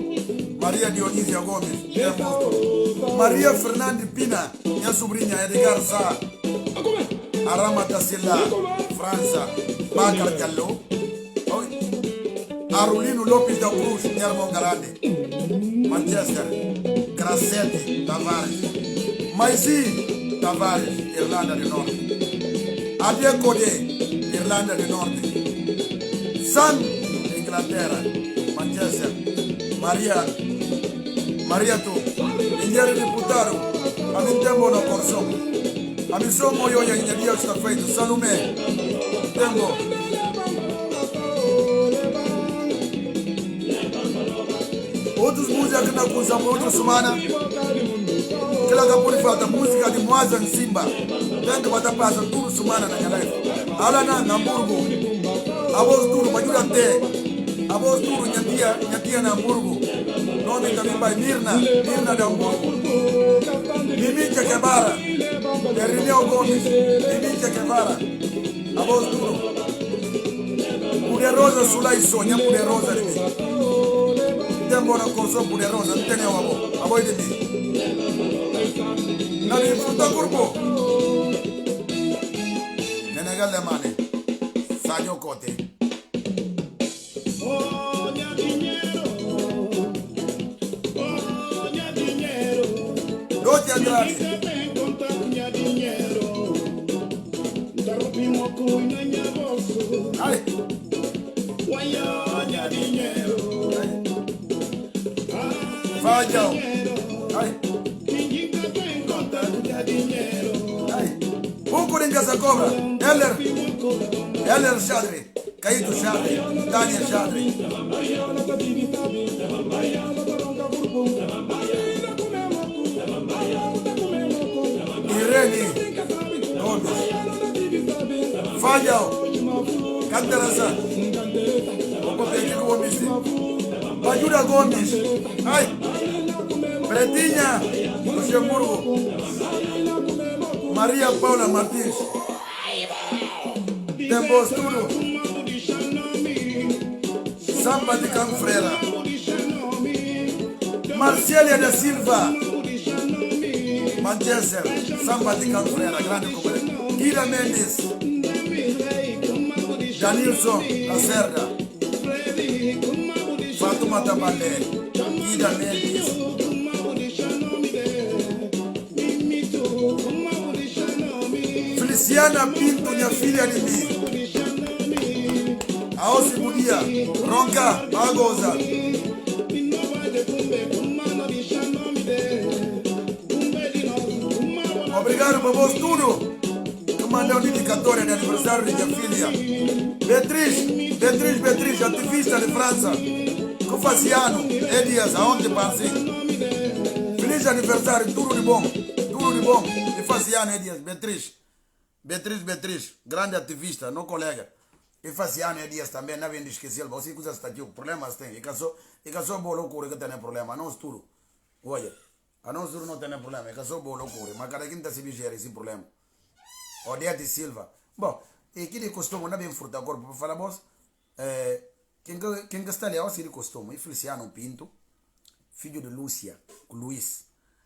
Maria Dionisia Gomes. Tempo. Maria Fernandes Pina, minha sobrinha Edgar Sá. Arama Tassila, França. Bacar Diallo. Arulino Lopes da Cruz, minha irmã Garande. Manchester. Grassetti, Tavares. Maisi, Tavares, Irlanda do Norte. Adie Code, Irlanda do Norte. San, Inglaterra. Manchester. Maria tu. Indiano deputado. A mim tempo no corso. A mim sou moio e a dia está feito. Salomé. Tempo. Outros músicas que não consamos outra semana. Que ela pode falar música de Moazan Simba. Tem que botar passa tudo semana na minha live. Alana, Hamburgo. A voz tudo, para ajudar até. A voz tudo, minha tia na Hamburgo. nome também vai Mirna da Hamburgo, Mimicha Guevara, Erineu Gomes, Mimicha Guevara, a voz duro. Poderosa Sulai Sonha, poderosa de mim. Tem boa corção poderosa, não tem nenhuma a voz de mim. Não me fruta corpo. Nenegal de mane, Sadio Cote. Doce Andrade. Ai. Fajão. Ai. Ai. Pouco de casa cobra. Heller Chadri. Caído Chadri. Daniel Chadri. Irene Gomes. Fajão. Cantarasa. Bajuda Gomes. Ai. Pretinha. Luxemburgo. Maria Paula Martins. Tempo Estudo. Samba de Canfreira. Marcélia da Silva. Manchester. Samba de Canfreira. Grande companhia. Kira Mendes. Danilson Lacerda. Fatuma Tabale. Kira Mendes. Feliciana Pinto, minha filha de mim. Aosi Budia, Ronca, Bagoza. Obrigado por vos tudo. Que mandou dedicatória de aniversário de minha filha. Beatriz, ativista de França. Que faziano, Dias, aonde passei. Feliz aniversário, tudo de bom. E faziano, Dias, Beatriz, grande ativista, não colega. E faziano Dias também, não vem de esquecer. Você que está aqui, problemas tem. E casou boa loucura que tem problema, não tudo. Olha, a nós tudo não tem problema, e casou boa loucura. Mas cada quem está se vigir esse problema. Odete Silva. Bom, e que de costume, não vem fruta agora para falar, boss. Quem está ali, é de costume. E Feliciano Pinto, filho de Lúcia, Luiz,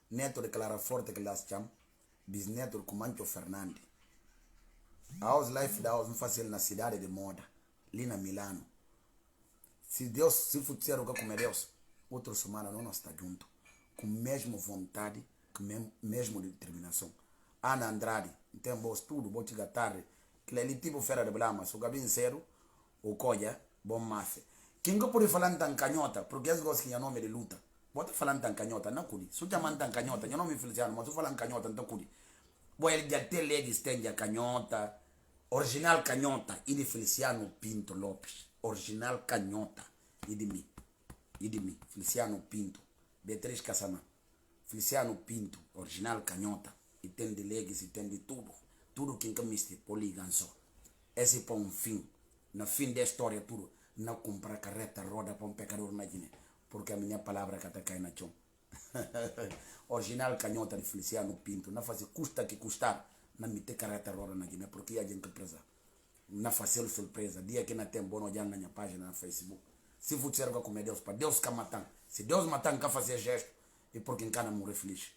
neto de Clara Forte, que las chama, bisneto de Comancho Fernandes. A house life da house não faz na cidade de moda, ali na Milano. Se for como Deus, outra semana não está junto, com a mesma vontade, com a mesma determinação. Ana Andrade, tem bom estudo, bom chegar tarde, que ele tipo fera de blama, o Gabin Zero, o Coia, bom máfia. Quem que pode falar em canhota, porque eles gostam de nome de luta. Bota falando em canhota, não curi. Se eu chamar em canhota, eu não me feliciano, mas se eu falar em canhota, não curi. Boa, ele já tem legs, tem a canhota. Original canhota, e de Feliciano Pinto Lopes. Original canhota, e de mim. Feliciano Pinto. Beatriz Cassama. Feliciano Pinto, original canhota. E tem de legs, e tem de tudo. Tudo que encamiste, poliganço. Esse para um fim. No fim da história, tudo. Não comprar carreta, roda para um pecador na Guiné. Porque a minha palavra que está caindo na chão. Original canhota de Feliciano Pinto. Não faz custa que custar. Não me ter carreta roda na Guiné. Porque a gente presa. Não faz surpresa. Dia que não tem bom olhar na minha página no Facebook. Se for serve com Deus, para Deus que matar. Se Deus matar, não fazer gesto. E porque não can morrer feliz.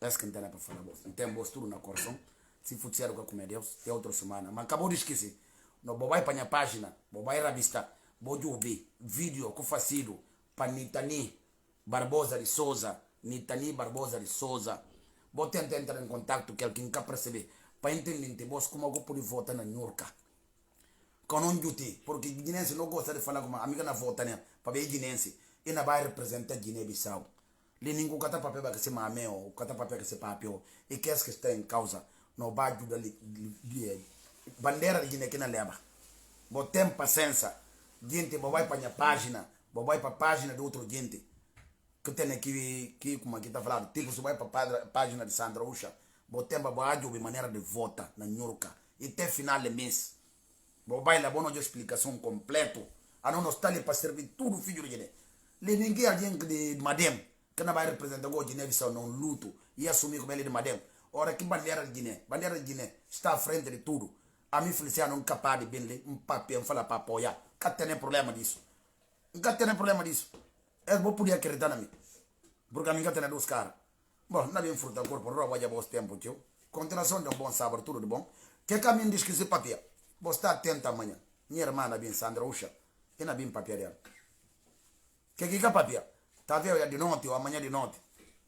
É isso que não tem para falar. Não tem bom tudo na coração. Se for serve com Deus, é outra semana. Mas acabou de esquecer. Não vou para a minha página. Vou para a revista. Vou ver vídeo que eu faço. Para Nitani Barbosa de Souza. Vou tentar entrar em contato com alguém que perceber. Para entender como eu posso votar na Nurka. Com um duty. Porque o guinense não gosta de falar com uma amiga na vota, né? Para ver o guinense. E não vai representar Guiné-Bissau. Lhe ninguém cata papel que se mame ou cata papel que se papel. E que é que está em causa? Não vai ajudar bandeira de Guiné que não leva. Vou ter paciência. Gente, vou vai para a minha página. Vou vai para a página de outro gente. Que tem aqui, como aqui está falando. Tipo, se vai para a página de Sandra Ucha. Vou ter para de maneira de vota na Nurka. E até final de mês. Vou vai lá, vou dar explicação completa. A não está ali para servir tudo filho de Guiné. Le ninguém alguém de Madem, que não vai representar o Guiné-Bissau não luto e assumir como ele de Madem. Ora que bandeira de Guiné está à frente de tudo. A mim Feliciano não capaz de bem um papel falar para apoiar. Não tem problema disso. Não tem problema disso. Eu vou poder acreditar na mim. Porque a mim não tem dois caras. Bom, não é fruta corpo, não vai já tempo, tio. Continuação de um bom sábado, tudo de bom. Que caminho diz que esse papel? Vou estar atento amanhã. Minha irmã na bem Sandra Ucha. E na bem papel dela. Que é papel? Tá vendo de noite ou amanhã de noite?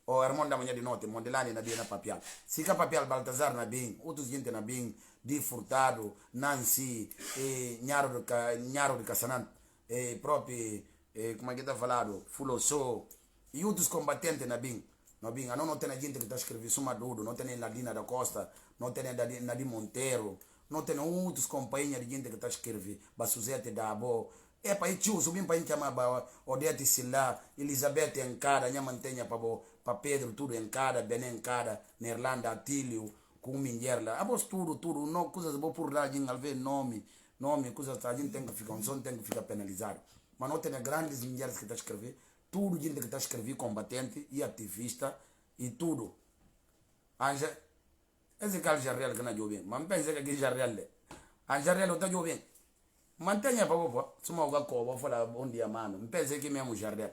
Ou irmão da manhã de noite, Mondelani na bem na papel. Se que papel Baltazar na bem, outros gente na bem, de Furtado, Nancy, Nharo de Cassanante, próprio, como é que está falado, Fuloso, e outros combatentes na bem. Não tem gente que está escrevendo Sumadudo, não tem Nadina da Costa, não tem Nadim Monteiro, não tem outros companheiros de gente que está escrevendo, Basuzete da Abo. É para tio, subir para chamar Odete Silla, Elizabeth Encada, minha mantenha para Pedro, tudo Encada, Bené Encada, Nerlanda, Atílio, com Mingerla. Após tudo, não, coisas boas por lá, gente, ver nome, coisas que a gente tem que ficar, não tem que ficar penalizado. Mas não tem grandes mulheres que está escrevendo, tudo gente que está escrevendo, combatente e ativista e tudo. Anja, esse cara Jarrel que não é jovem, mas pensa que aqui Jarrel, a Jarrel não está jovem. Mantenha para você, se uma coisa vou falar bom dia mano, não pense que mesmo Jardim,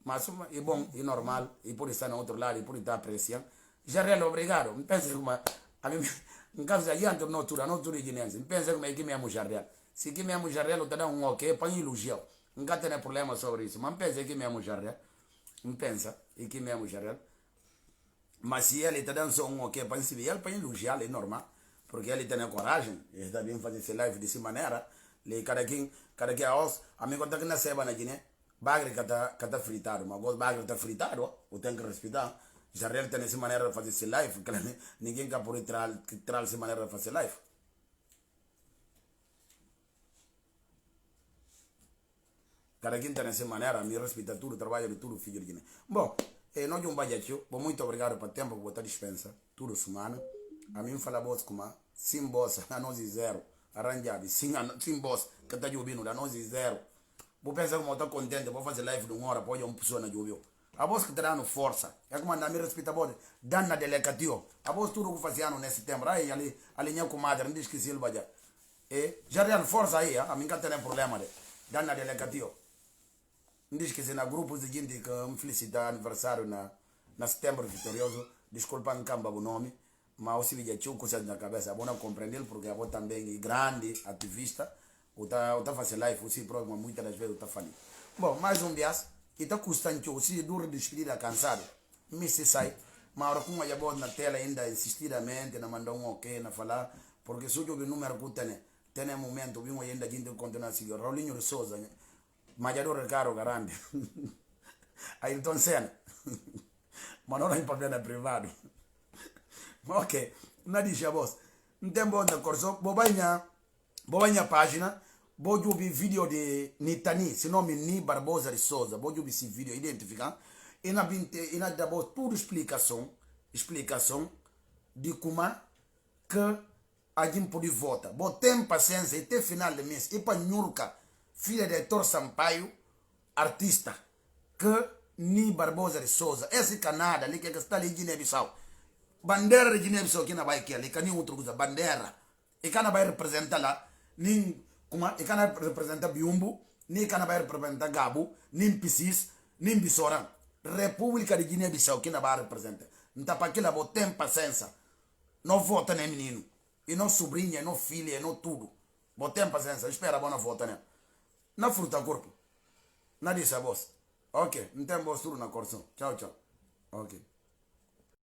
mas é bom, é normal, e por estar no outro lado, e por estar apreciando, Jardim obrigado, não pense que a mim, em caso de adiante não tudo guinense, não pense que mesmo Jardim, se que mesmo Jardim eu te dá ok, para elogiar, não tem problema sobre isso, mas pense que mesmo Jardim, não pensa, e que mesmo Jardim, mas se ele te dá só ok, para ele para elogiar, é normal, porque ele tem a coragem, ele está bem fazer esse live dessa maneira. Le cada quem a mim conta que na seba na Guiné bagre kata fritado mas gosto bagre tá fritado o tem que respeitar já real tem essa maneira de fazer esse live que ninguém quer por entrar essa maneira de fazer live cada quem tem essa maneira me respeita tudo trabalho de tudo filho de Guiné bom nós de budget bom muito obrigado pelo tempo que botar dispensa tudo semana a mim fala boss como sim boss a nós zero arranjado, sem boss, que está jovendo, da nós zero. Vou pensar como estou contente, vou fazer live de uma hora, pode uma pessoa na joveu. A voz que está dando força, é como andar me respeita a voz, dando na delecatio. A voz tudo que fazia nesse tempo, aí ali minha comadre, não diz que Silva já. E já dando força aí, a mim não tem problema, dando na delecatio. Não diz que se na grupos de gente que me felicita aniversário na setembro vitorioso, desculpa em camba o nome. Mas o já tinha coisas na cabeça, vou não compreender porque eu também é grande ativista, o tá fazendo live, o próximo muitas das vezes está falando. Bom, mais um dia, e está custando o se duro de despedida cansado, me se sai, mas agora como eu vou na tela ainda insistidamente, na mandar ok, na falar, porque se eu vi o número que tem um momento, vi ainda gente que continua a seguir, Raulinho de Souza, Majador Ricardo Garande, aí então cena, mas não é para privado. Ok, não diz a voz. Não tem bom da corso. Vou banhar a página. Vou ver vídeo de Nitani, se nome Ni Barbosa de Souza. Vou ver esse vídeo, identificar. E na da voz tudo explicação de como que a gente pode votar. Vou ter paciência até final do mês. E para Nhurka, filha de Heitor Sampaio, artista, que Ni Barbosa de Souza. Esse Canadá, ali que está ali em Guiné-Bissau. Bandeira de Guiné-Bissau que não vai aqui, ele can outra coisa, bandeira. E can vai representar lá, nem como, e can representar Biumbu, nem can vai representar Gabo, nem Piscis, nem Bissoran. República de Guiné-Bissau que não vai representar. Então para aquilo vou ter paciência. Não vota nem menino, e não sobrinha, e não filha, e não tudo. Vou ter paciência, espera a vota né. Na fruta corpo. Na disso a voz. Ok, não tem voz tudo na corção. Tchau, tchau. Ok.